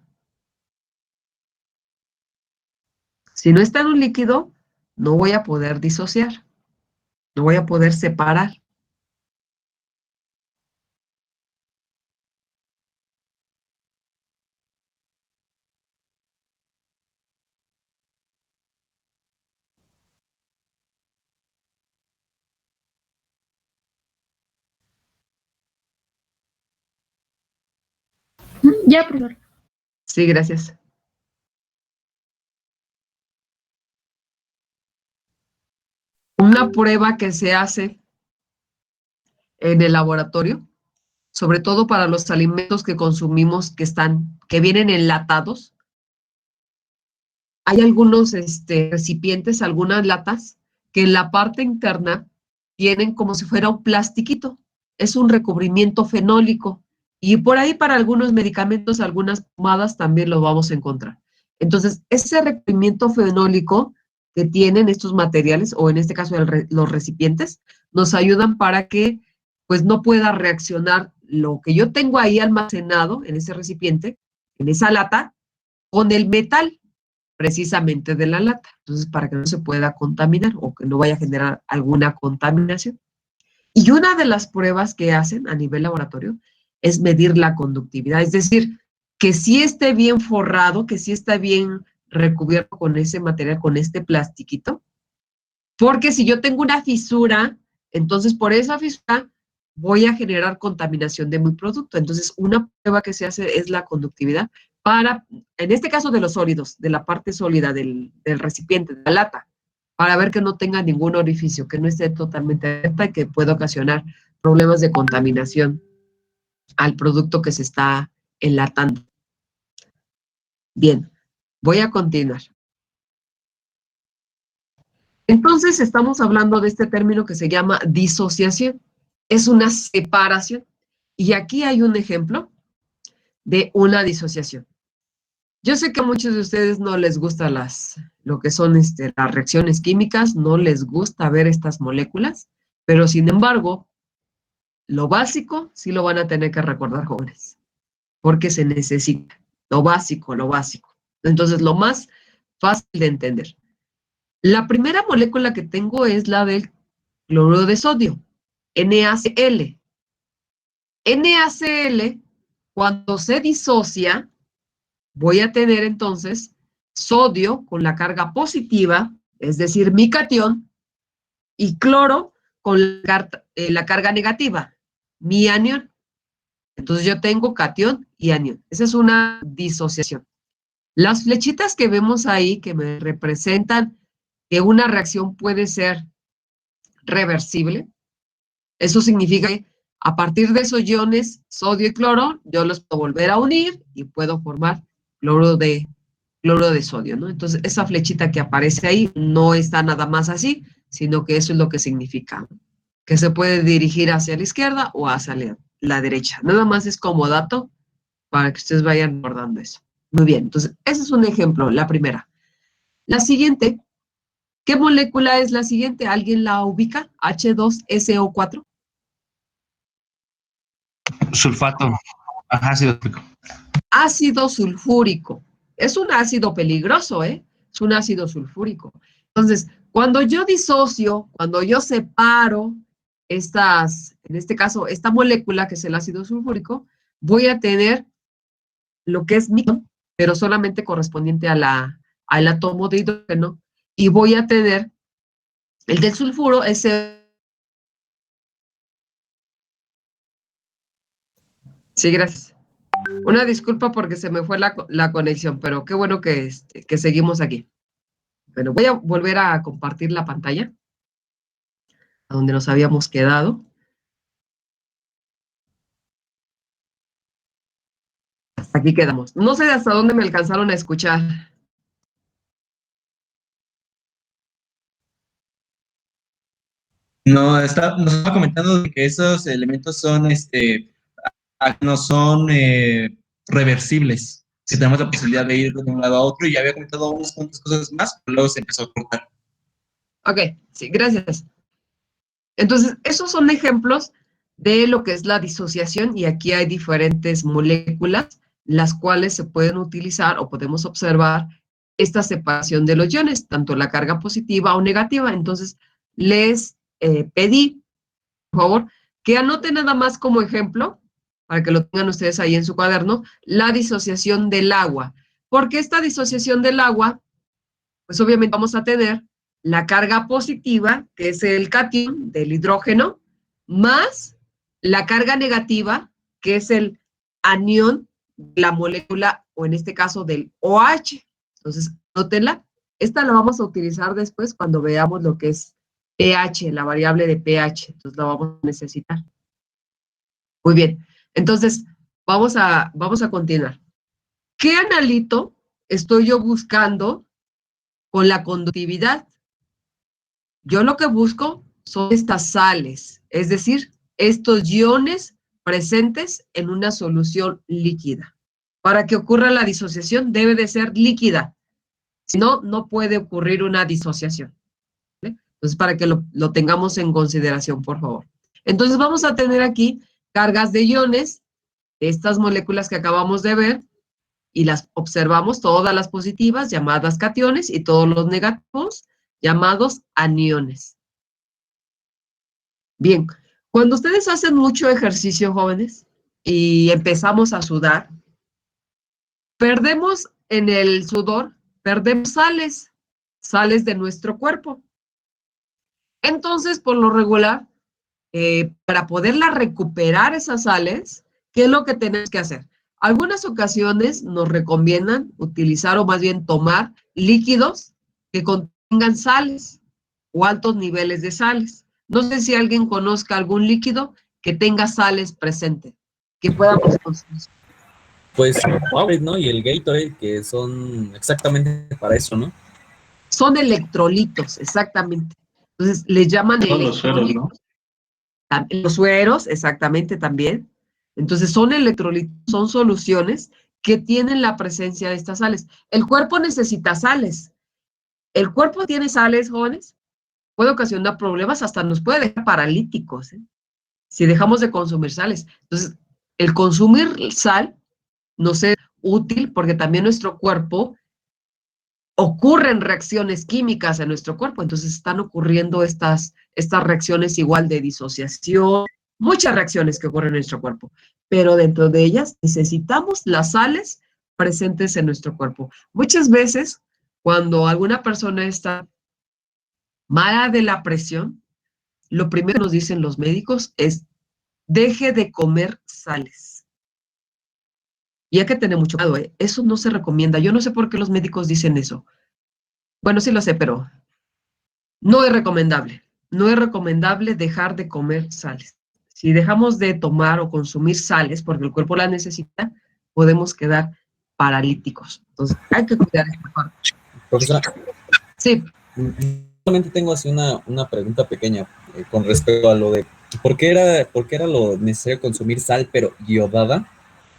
Si no está en un líquido, no voy a poder disociar, no voy a poder separar. Ya, profesor. Sí, gracias. Una prueba que se hace en el laboratorio, sobre todo para los alimentos que consumimos que vienen enlatados. Hay algunos recipientes, algunas latas, que en la parte interna tienen como si fuera un plastiquito. Es un recubrimiento fenólico. Y por ahí para algunos medicamentos, algunas pomadas también lo vamos a encontrar. Entonces, ese recubrimiento fenólico que tienen estos materiales, o en este caso los recipientes, nos ayudan para que pues no pueda reaccionar lo que yo tengo ahí almacenado en ese recipiente, en esa lata, con el metal precisamente de la lata. Entonces, para que no se pueda contaminar o que no vaya a generar alguna contaminación. Y una de las pruebas que hacen a nivel laboratorio es medir la conductividad, es decir, que sí esté bien forrado, que sí está bien recubierto con ese material, con este plastiquito, porque si yo tengo una fisura, entonces por esa fisura voy a generar contaminación de mi producto. Entonces, una prueba que se hace es la conductividad para, en este caso de los sólidos, de la parte sólida del recipiente, de la lata, para ver que no tenga ningún orificio, que no esté totalmente abierta y que pueda ocasionar problemas de contaminación al producto que se está enlatando. Bien, voy a continuar. Entonces, estamos hablando de este término que se llama disociación. Es una separación. Y aquí hay un ejemplo de una disociación. Yo sé que a muchos de ustedes no les gusta lo que son las reacciones químicas, no les gusta ver estas moléculas, pero sin embargo, lo básico sí lo van a tener que recordar, jóvenes, porque se necesita lo básico, lo básico. Entonces, lo más fácil de entender. La primera molécula que tengo es la del cloruro de sodio, NaCl. NaCl, cuando se disocia, voy a tener entonces sodio con la carga positiva, es decir, mi catión, y cloro con la carga negativa, mi anión. Entonces yo tengo catión y anión. Esa es una disociación. Las flechitas que vemos ahí que me representan que una reacción puede ser reversible, eso significa que a partir de esos iones, sodio y cloro, yo los puedo volver a unir y puedo formar cloro de sodio, ¿no? Entonces, esa flechita que aparece ahí no está nada más así, sino que eso es lo que significa, que se puede dirigir hacia la izquierda o hacia la derecha. Nada más es como dato para que ustedes vayan recordando eso. Muy bien, entonces, ese es un ejemplo, la primera. La siguiente, ¿qué molécula es la siguiente? ¿Alguien la ubica? H2SO4. Sulfato. Ajá, ácido sulfúrico. Ácido sulfúrico. Es un ácido peligroso, ¿eh? Es un ácido sulfúrico. Entonces, cuando yo disocio, cuando yo separo en este caso, esta molécula que es el ácido sulfúrico, voy a tener lo que es micrón, pero solamente correspondiente al átomo de hidrógeno, y voy a tener el del sulfuro, Sí, gracias. Una disculpa porque se me fue la conexión, pero qué bueno que seguimos aquí. Bueno, voy a volver a compartir la pantalla, a donde nos habíamos quedado. Hasta aquí quedamos. No sé hasta dónde me alcanzaron a escuchar. No, nos estaba comentando de que esos elementos son, no son reversibles, que tenemos la posibilidad de ir de un lado a otro, y ya había comentado unas cuantas cosas más, pero luego se empezó a cortar. Ok, sí, gracias. Entonces, esos son ejemplos de lo que es la disociación, y aquí hay diferentes moléculas, las cuales se pueden utilizar o podemos observar esta separación de los iones, tanto la carga positiva o negativa. Entonces, les pedí, por favor, que anoten nada más como ejemplo, para que lo tengan ustedes ahí en su cuaderno, la disociación del agua. Porque esta disociación del agua, pues obviamente vamos a tener la carga positiva, que es el catión del hidrógeno, más la carga negativa, que es el anión de la molécula, o en este caso del OH. Entonces, anótenla. Esta la vamos a utilizar después cuando veamos lo que es pH, la variable de pH. Entonces, la vamos a necesitar. Muy bien. Entonces, vamos a continuar. ¿Qué analito estoy yo buscando con la conductividad? Yo lo que busco son estas sales, es decir, estos iones presentes en una solución líquida. Para que ocurra la disociación debe de ser líquida, si no, no puede ocurrir una disociación. ¿Vale? Entonces, para que lo tengamos en consideración, por favor. Entonces, vamos a tener aquí cargas de iones, estas moléculas que acabamos de ver, y las observamos, todas las positivas, llamadas cationes, y todos los negativos, llamados aniones. Bien, cuando ustedes hacen mucho ejercicio, jóvenes, y empezamos a sudar, perdemos en el sudor, perdemos sales de nuestro cuerpo. Entonces, por lo regular, para poderla recuperar esas sales, ¿qué es lo que tenemos que hacer? Algunas ocasiones nos recomiendan utilizar o más bien tomar líquidos que contengan sales o altos niveles de sales. No sé si alguien conozca algún líquido que tenga sales presentes, que podamos consumir. Pues el Powerade, ¿no? Y el Gatorade, que son exactamente para eso, ¿no? Son electrolitos, exactamente. Entonces, les llaman Todos los sueros, electrolitos. ¿no? Los sueros, exactamente, también. Entonces, son electrolitos, son soluciones que tienen la presencia de estas sales. El cuerpo necesita sales. El cuerpo tiene sales, jóvenes, puede ocasionar problemas, hasta nos puede dejar paralíticos, ¿eh? Si dejamos de consumir sales. Entonces, el consumir sal nos es útil porque también nuestro cuerpo ocurren reacciones químicas en nuestro cuerpo, entonces están ocurriendo estas reacciones igual de disociación, muchas reacciones que ocurren en nuestro cuerpo, pero dentro de ellas necesitamos las sales presentes en nuestro cuerpo. Muchas veces, cuando alguna persona está mala de la presión, lo primero que nos dicen los médicos es, deje de comer sales. Y hay que tener mucho cuidado, ¿eh? Eso no se recomienda. Yo no sé por qué los médicos dicen eso. Bueno, sí lo sé, pero no es recomendable. No es recomendable dejar de comer sales. Si dejamos de tomar o consumir sales porque el cuerpo las necesita, podemos quedar paralíticos. Entonces, hay que cuidar esta parte. Profesora. Sí. Solamente tengo así una pregunta pequeña con respecto a lo de ¿por qué era lo necesario consumir sal, pero iodada?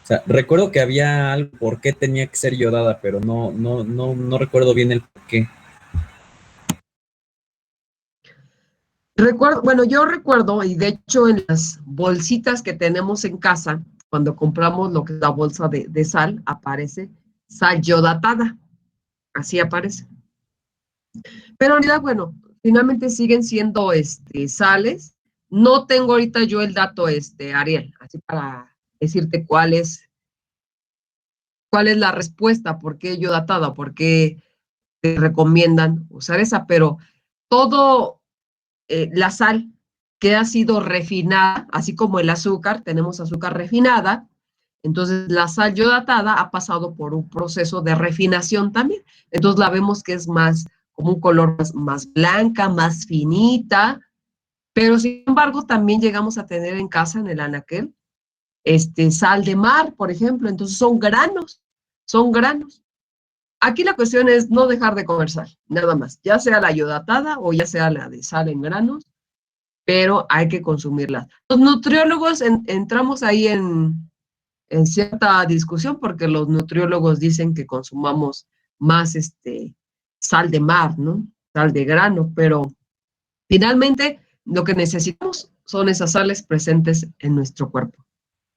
O sea, recuerdo que había algo por qué tenía que ser iodada, pero no recuerdo bien el por qué. Bueno, yo recuerdo, y de hecho en las bolsitas que tenemos en casa, cuando compramos lo que es la bolsa de sal, aparece sal iodatada. Así aparece. Pero en realidad, bueno, finalmente siguen siendo sales. No tengo ahorita yo el dato, Ariel, así para decirte cuál es la respuesta, por qué iodatada, por qué te recomiendan usar esa, pero todo la sal que ha sido refinada, así como el azúcar, tenemos azúcar refinada, entonces la sal iodatada ha pasado por un proceso de refinación también, entonces la vemos que es más, como un color más blanca, más finita, pero sin embargo también llegamos a tener en casa, en el anaquel, sal de mar, por ejemplo, entonces son granos. Aquí la cuestión es no dejar de comer sal, nada más, ya sea la iodatada o ya sea la de sal en granos, pero hay que consumirla. Los nutriólogos entramos ahí en cierta discusión porque los nutriólogos dicen que consumamos más sal de mar, ¿no? Sal de grano, pero finalmente lo que necesitamos son esas sales presentes en nuestro cuerpo.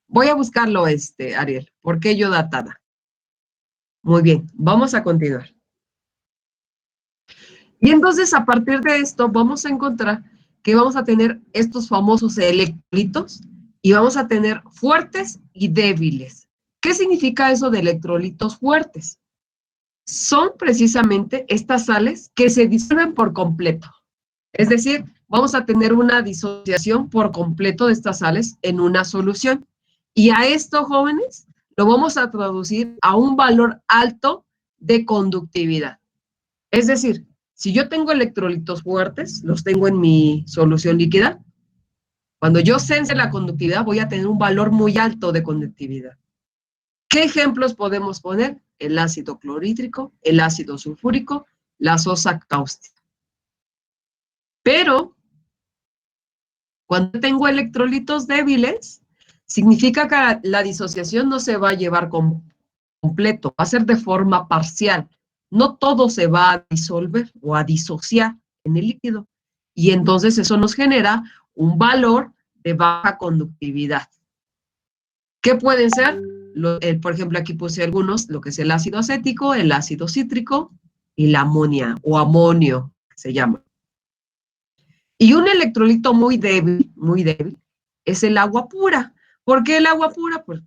Voy a buscarlo, Ariel. ¿Por qué iodatada? Muy bien, vamos a continuar. Y entonces, a partir de esto, vamos a encontrar que vamos a tener estos famosos electrolitos y vamos a tener fuertes y débiles. ¿Qué significa eso de electrolitos fuertes? Son precisamente estas sales que se disuelven por completo. Es decir, vamos a tener una disociación por completo de estas sales en una solución. Y a esto, jóvenes, lo vamos a traducir a un valor alto de conductividad. Es decir, si yo tengo electrolitos fuertes, los tengo en mi solución líquida, cuando yo sense la conductividad voy a tener un valor muy alto de conductividad. ¿Qué ejemplos podemos poner? El ácido clorhídrico, el ácido sulfúrico, la sosa cáustica. Pero cuando tengo electrolitos débiles, significa que la disociación no se va a llevar completo, va a ser de forma parcial. No todo se va a disolver o a disociar en el líquido. y entonces eso nos genera un valor de baja conductividad. ¿Qué pueden ser? Por ejemplo, aquí puse algunos, lo que es el ácido acético, el ácido cítrico y la amonia o amonio, que se llama. Y un electrolito muy débil, es el agua pura. ¿Por qué el agua pura? Pues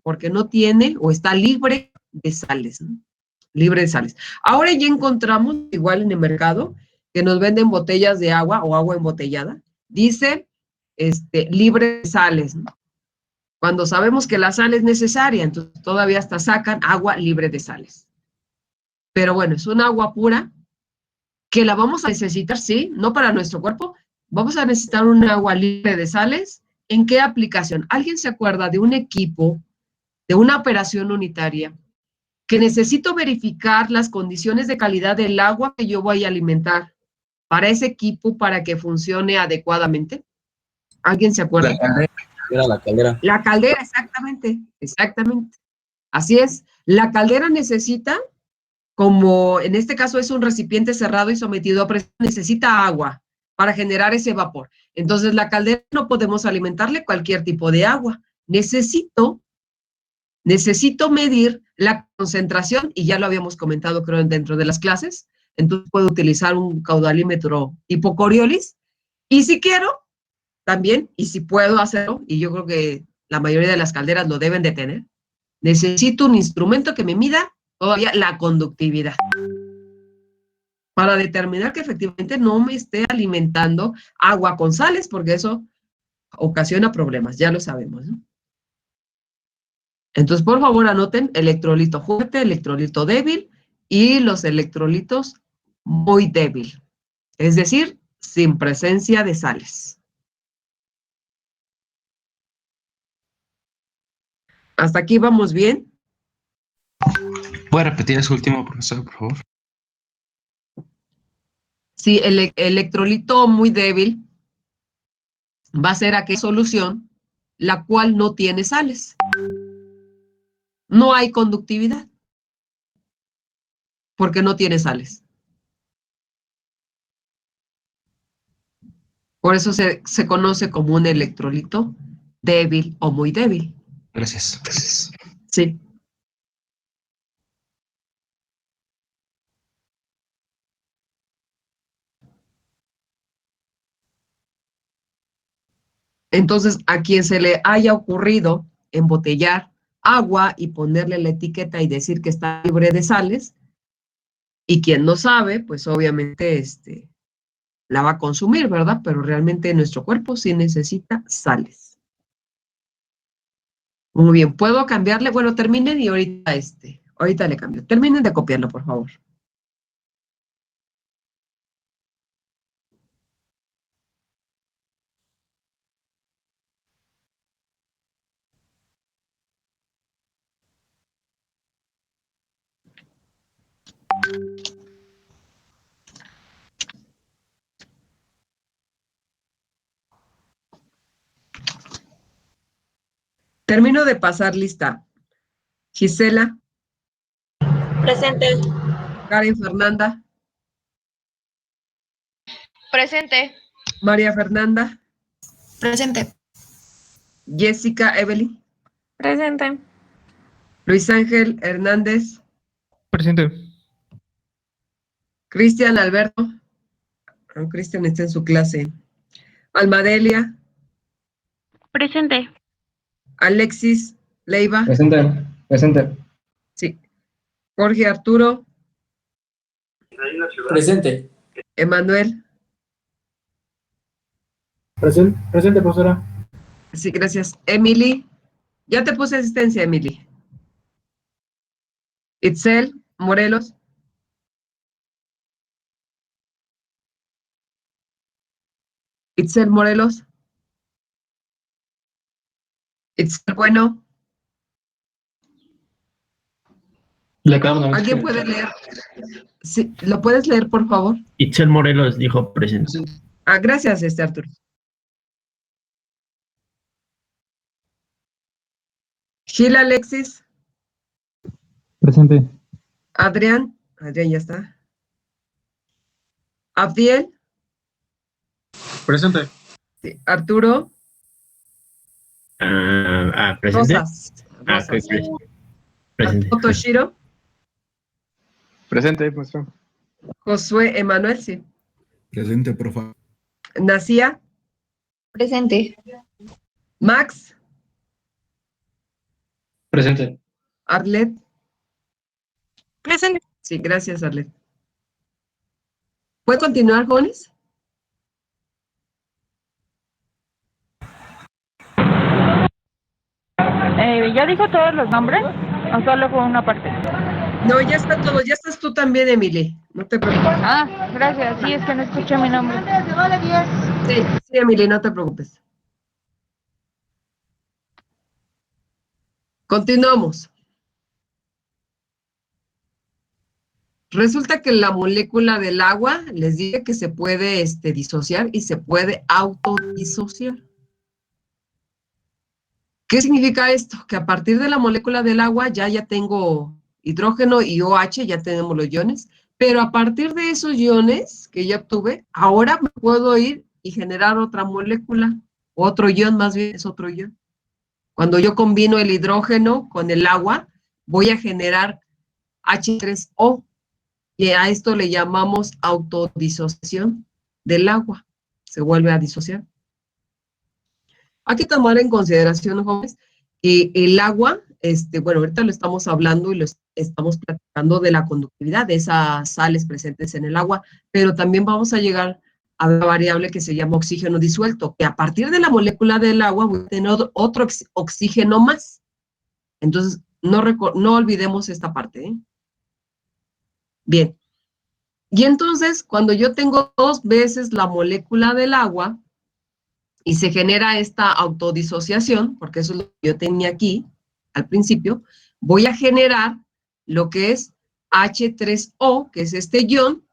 porque no tiene o está libre de sales, ¿no? Libre de sales. Ahora ya encontramos, igual en el mercado, que nos venden botellas de agua o agua embotellada. Dice, libre de sales, ¿no? Cuando sabemos que la sal es necesaria, entonces todavía hasta sacan agua libre de sales. Pero bueno, es un agua pura que la vamos a necesitar, sí, no para nuestro cuerpo. Vamos a necesitar un agua libre de sales. ¿En qué aplicación? ¿Alguien se acuerda de un equipo, de una operación unitaria, que necesito verificar las condiciones de calidad del agua que yo voy a alimentar para ese equipo para que funcione adecuadamente? ¿Alguien se acuerda? La caldera. La caldera, exactamente, exactamente. Así es. La caldera necesita, como en este caso es un recipiente cerrado y sometido a presión, necesita agua para generar ese vapor. Entonces, la caldera no podemos alimentarle cualquier tipo de agua. Necesito medir la concentración, y ya lo habíamos comentado, creo, dentro de las clases. Entonces, puedo utilizar un caudalímetro tipo Coriolis. Y si quiero, también, y si puedo hacerlo, y yo creo que la mayoría de las calderas lo deben de tener, necesito un instrumento que me mida todavía la conductividad para determinar que efectivamente no me esté alimentando agua con sales, porque eso ocasiona problemas, ya lo sabemos, ¿no? Entonces, por favor, anoten electrolito fuerte, electrolito débil y los electrolitos muy débil, es decir, sin presencia de sales. ¿Hasta aquí vamos bien? ¿Puede repetir ese último, profesor, por favor? Sí, el electrolito muy débil va a ser aquella solución la cual no tiene sales. No hay conductividad porque no tiene sales. Por eso se conoce como un electrolito débil o muy débil. Gracias. Sí. Entonces, a quien se le haya ocurrido embotellar agua y ponerle la etiqueta y decir que está libre de sales, y quien no sabe, pues obviamente la va a consumir, ¿verdad? Pero realmente nuestro cuerpo sí necesita sales. Muy bien, ¿puedo cambiarle? Bueno, terminen y ahorita le cambio. Terminen de copiarlo, por favor. Termino de pasar lista. Gisela. Presente. Karen Fernanda. Presente. María Fernanda. Presente. Jessica Evelyn. Presente. Luis Ángel Hernández. Presente. Cristian Alberto. Cristian está en su clase. Almadelia. Presente. Alexis Leiva. Presente. Presente. Sí. Jorge Arturo. Presente. Emanuel. Presente, profesora. Sí, gracias. Emily. Ya te puse asistencia, Emily. Itzel Morelos. Itzel Morelos. Itzel Bueno. ¿Alguien puede leer? Sí, ¿lo puedes leer, por favor? Itzel Morelos dijo presente. Ah, gracias, Arturo. Gil Alexis. Presente. Adrián ya está. Abdiel. Presente. Sí. Arturo. Presente. Rosas. Rosas. Presente. Arturo Toshiro. Presente, maestra. Josué Emanuel, sí. Presente, profe. Nacía. Presente. Max. Presente. Arlet. Presente. Sí, gracias, Arlet. ¿Puede continuar, jóvenes? ¿Ya dijo todos los nombres o solo fue una parte? No, ya está todo. Ya estás tú también, Emily. No te preocupes. Ah, gracias. Sí, es que no escuché mi nombre. Sí, sí, Emily, no te preocupes. Continuamos. Resulta que la molécula del agua, les dije que se puede disociar y se puede autodisociar. ¿Qué significa esto? Que a partir de la molécula del agua ya tengo hidrógeno y OH, ya tenemos los iones, pero a partir de esos iones que ya obtuve, ahora me puedo ir y generar otra molécula, otro ion, más bien es otro ion. Cuando yo combino el hidrógeno con el agua, voy a generar H3O, y a esto le llamamos autodisociación del agua. Se vuelve a disociar. Hay que tomar en consideración, jóvenes, que el agua, bueno, ahorita lo estamos hablando y lo estamos platicando de la conductividad, de esas sales presentes en el agua, pero también vamos a llegar a una variable que se llama oxígeno disuelto, que a partir de la molécula del agua voy a tener otro oxígeno más. Entonces, no olvidemos esta parte, ¿eh? Bien. Y entonces, cuando yo tengo 2 veces la molécula del agua, y se genera esta autodisociación, porque eso es lo que yo tenía aquí al principio, voy a generar lo que es H3O, que es este ion,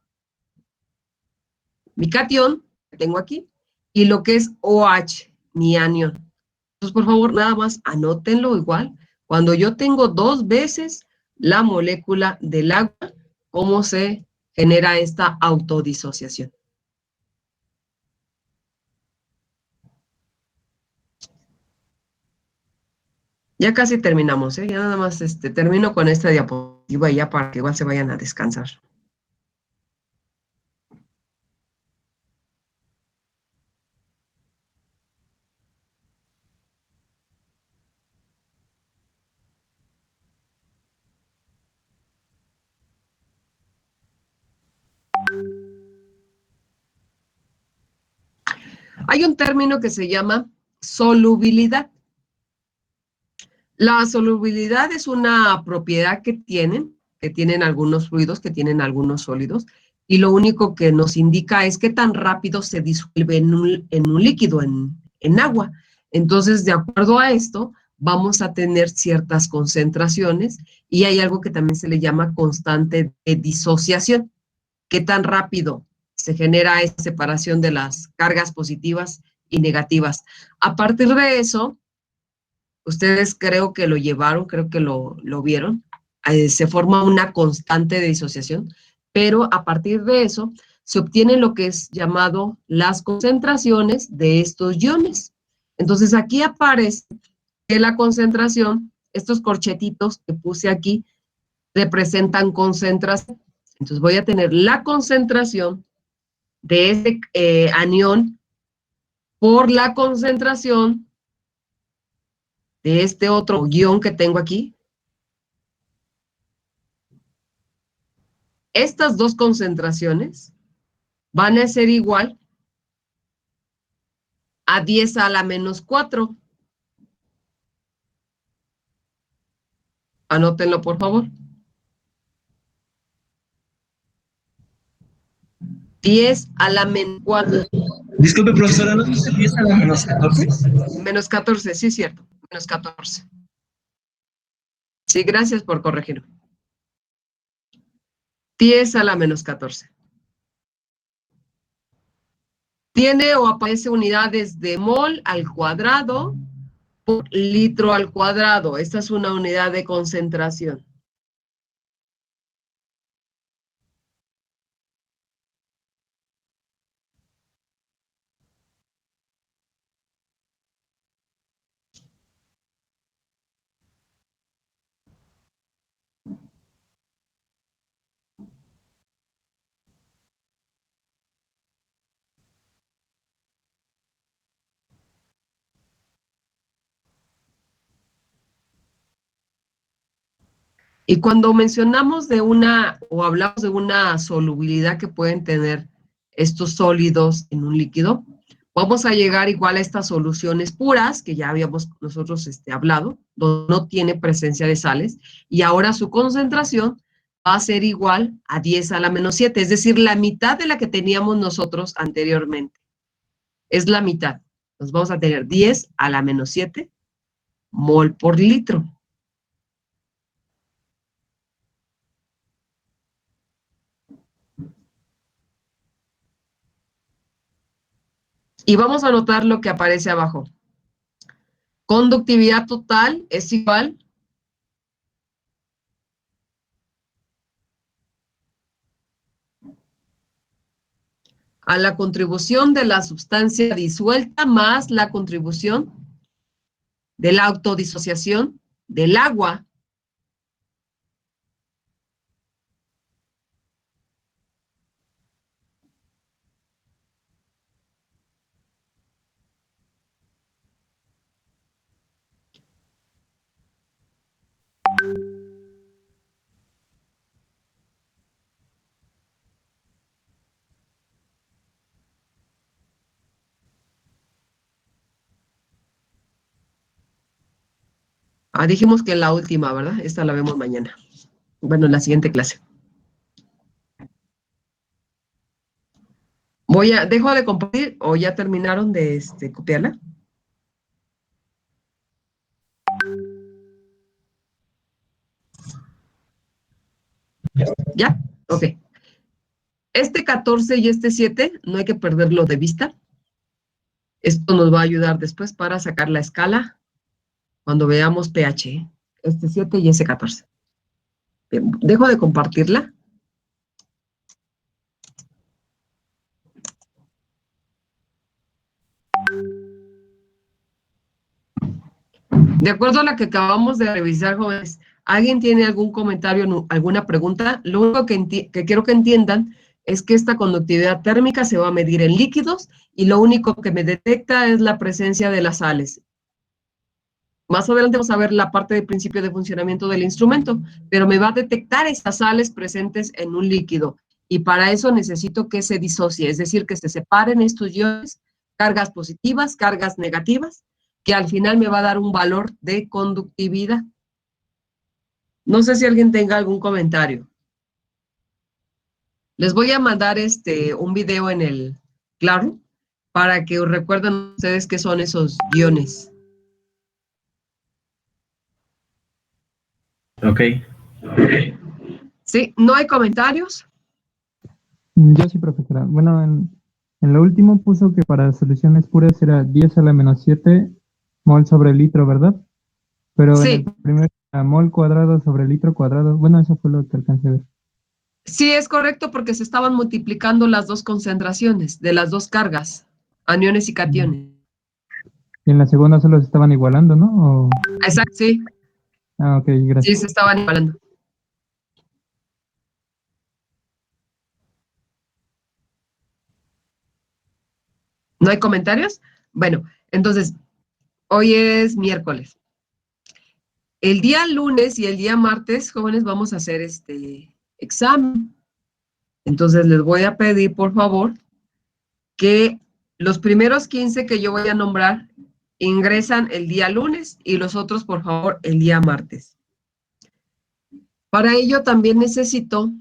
mi catión, que tengo aquí, y lo que es OH, mi anión. Entonces, por favor, nada más anótenlo igual. Cuando yo tengo 2 veces la molécula del agua, ¿cómo se genera esta autodisociación? Ya casi terminamos, ¿eh? Ya nada más termino con esta diapositiva ya para que igual se vayan a descansar. Hay un término que se llama solubilidad. La solubilidad es una propiedad que tienen algunos fluidos, que tienen algunos sólidos, y lo único que nos indica es qué tan rápido se disuelve en un líquido, en agua. Entonces, de acuerdo a esto, vamos a tener ciertas concentraciones, y hay algo que también se le llama constante de disociación. Qué tan rápido se genera esa separación de las cargas positivas y negativas. A partir de eso, ustedes creo que lo llevaron, creo que lo vieron, se forma una constante de disociación, pero a partir de eso se obtienen lo que es llamado las concentraciones de estos iones. Entonces aquí aparece que la concentración, estos corchetitos que puse aquí, representan concentración. Entonces voy a tener la concentración de este anión por la concentración de este otro ion que tengo aquí. Estas dos concentraciones van a ser igual a 10 a la menos 4. Anótenlo, por favor. 10 a la menos 4. Disculpe, profesora, ¿no dice 10 a la menos 14? Menos 14, sí, cierto. Menos 14. Sí, gracias por corregirme. 10 a la menos 14. Tiene o aparece unidades de mol al cuadrado por litro al cuadrado. Esta es una unidad de concentración. Y cuando mencionamos de una, o hablamos de una solubilidad que pueden tener estos sólidos en un líquido, vamos a llegar igual a estas soluciones puras, que ya habíamos nosotros hablado, donde no tiene presencia de sales, y ahora su concentración va a ser igual a 10 a la menos 7, es decir, la mitad de la que teníamos nosotros anteriormente. Es la mitad. Entonces vamos a tener 10 a la menos 7 mol por litro. Y vamos a anotar lo que aparece abajo. Conductividad total es igual a la contribución de la sustancia disuelta más la contribución de la autodisociación del agua . Dijimos que en la última, ¿verdad? Esta la vemos mañana. Bueno, en la siguiente clase. ¿Dejo de compartir o ya terminaron de copiarla? ¿Ya? Ok. Este 14 y este 7 no hay que perderlo de vista. Esto nos va a ayudar después para sacar la escala cuando veamos pH. Este 7 y ese 14. Bien, dejo de compartirla. De acuerdo a la que acabamos de revisar, jóvenes, ¿alguien tiene algún comentario, alguna pregunta? Lo único que quiero que entiendan es que esta conductividad térmica se va a medir en líquidos y lo único que me detecta es la presencia de las sales. Más adelante vamos a ver la parte del principio de funcionamiento del instrumento, pero me va a detectar estas sales presentes en un líquido y para eso necesito que se disocie, es decir, que se separen estos iones, cargas positivas, cargas negativas, que al final me va a dar un valor de conductividad. No sé si alguien tenga algún comentario. Les voy a mandar un video en el Claro para que recuerden ustedes qué son esos iones. Ok. ¿Sí? ¿No hay comentarios? Yo sí, profesora. Bueno, en lo último puso que para soluciones puras era 10 a la menos 7 mol sobre litro, ¿verdad? Pero sí. En el primer mol cuadrado sobre litro cuadrado. Bueno, eso fue lo que alcancé a ver. Sí, es correcto porque se estaban multiplicando las dos concentraciones de las dos cargas, aniones y cationes. Y en la segunda solo se estaban igualando, ¿no? ¿O? Exacto, sí. Ok, gracias. Sí, se estaban igualando. ¿No hay comentarios? Bueno, entonces, hoy es miércoles. El día lunes y el día martes, jóvenes, vamos a hacer este examen. Entonces, les voy a pedir, por favor, que los primeros 15 que yo voy a nombrar ingresan el día lunes y los otros, por favor, el día martes. Para ello también necesito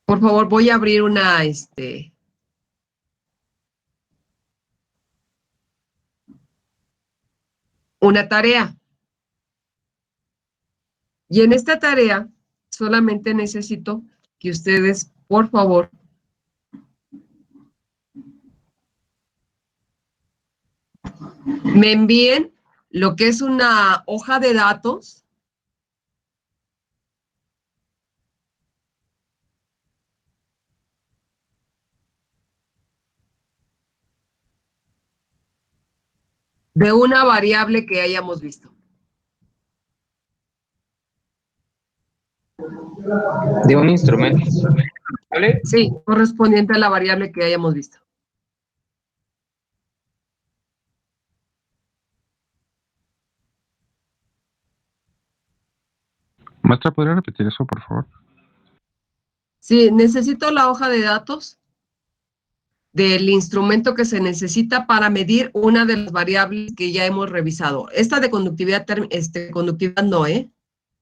por favor, voy a abrir una tarea. Y en esta tarea solamente necesito que ustedes, por favor, me envíen lo que es una hoja de datos de una variable que hayamos visto. De un instrumento. ¿Vale? Sí, correspondiente a la variable que hayamos visto. Maestra, ¿podría repetir eso, por favor? Sí, necesito la hoja de datos del instrumento que se necesita para medir una de las variables que ya hemos revisado. Esta de conductividad, conductividad no, de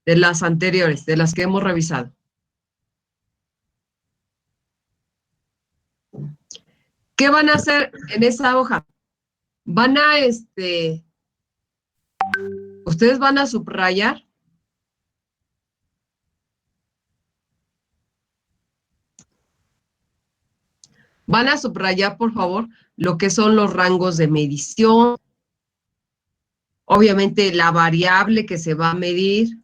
las anteriores, de las que hemos revisado. ¿Qué van a hacer en esa hoja? Van a, ustedes van a subrayar por favor, lo que son los rangos de medición, obviamente la variable que se va a medir.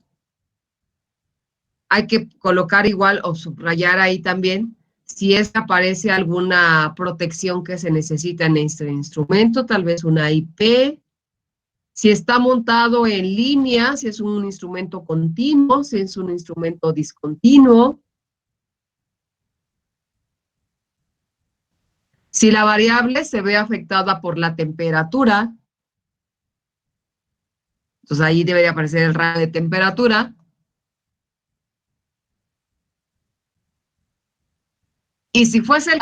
Hay que colocar igual o subrayar ahí también si es que aparece alguna protección que se necesita en este instrumento, tal vez una IP, si está montado en línea, si es un instrumento continuo, si es un instrumento discontinuo. Si la variable se ve afectada por la temperatura, entonces ahí debería aparecer el rango de temperatura. Y si fuese el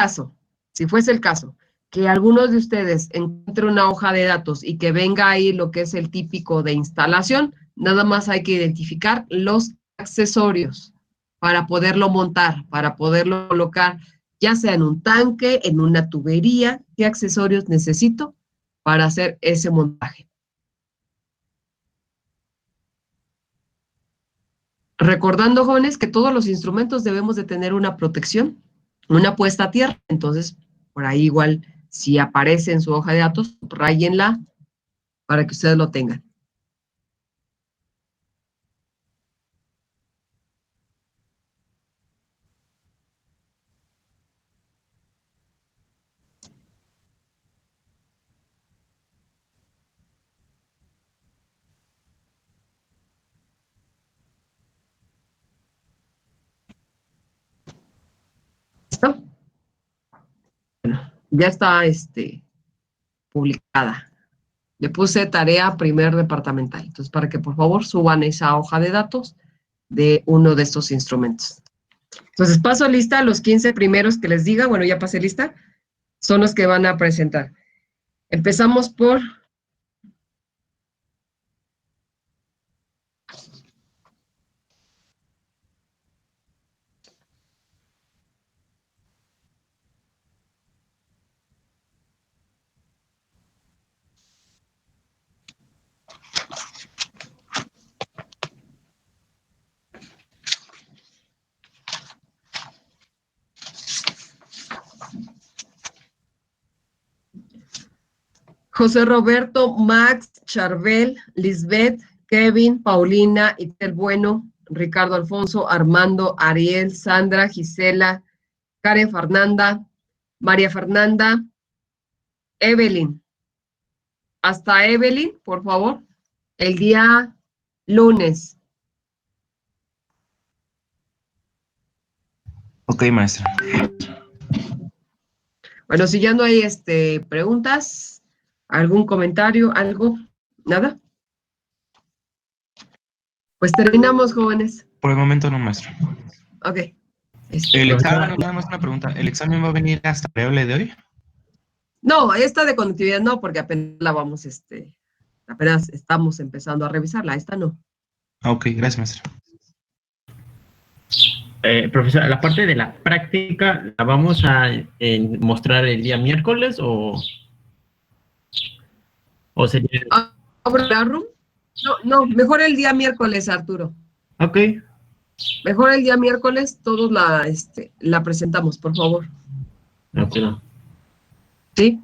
caso, que algunos de ustedes encuentren una hoja de datos y que venga ahí lo que es el típico de instalación, nada más hay que identificar los accesorios para poderlo montar, para poderlo colocar, ya sea en un tanque, en una tubería, qué accesorios necesito para hacer ese montaje. Recordando, jóvenes, que todos los instrumentos debemos de tener una protección, una puesta a tierra. Entonces, por ahí igual, si aparece en su hoja de datos, rayenla para que ustedes lo tengan. ¿Listo? Bueno, ya está publicada. Le puse tarea primer departamental. Entonces, para que por favor suban esa hoja de datos de uno de estos instrumentos. Entonces, paso lista, los 15 primeros que les diga, bueno, ya pasé lista, son los que van a presentar. Empezamos por... José Roberto, Max, Charbel, Lisbeth, Kevin, Paulina, Itel Bueno, Ricardo Alfonso, Armando, Ariel, Sandra, Gisela, Karen Fernanda, María Fernanda, Evelyn. Hasta Evelyn, por favor, el día lunes. Ok, maestra. Bueno, si ya no hay preguntas, algún comentario, algo, nada. Pues terminamos, jóvenes. Por el momento no, maestra. Ok. El examen, nada más una pregunta. ¿El examen va a venir hasta la variable de hoy? No, esta de conductividad no, porque apenas la vamos, apenas estamos empezando a revisarla. Esta no. Ok, gracias, maestra. Profesor, la parte de la práctica, ¿la vamos a mostrar el día miércoles o sería...? ¿Room? No, mejor el día miércoles, Arturo. Ok. Mejor el día miércoles, todos la presentamos, por favor. Ok. ¿Sí?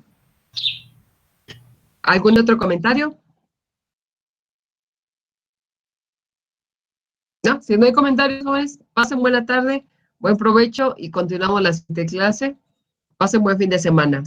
¿Algún otro comentario? No, si no hay comentarios, jóvenes, pasen buena tarde, buen provecho y continuamos la siguiente clase. Pasen buen fin de semana.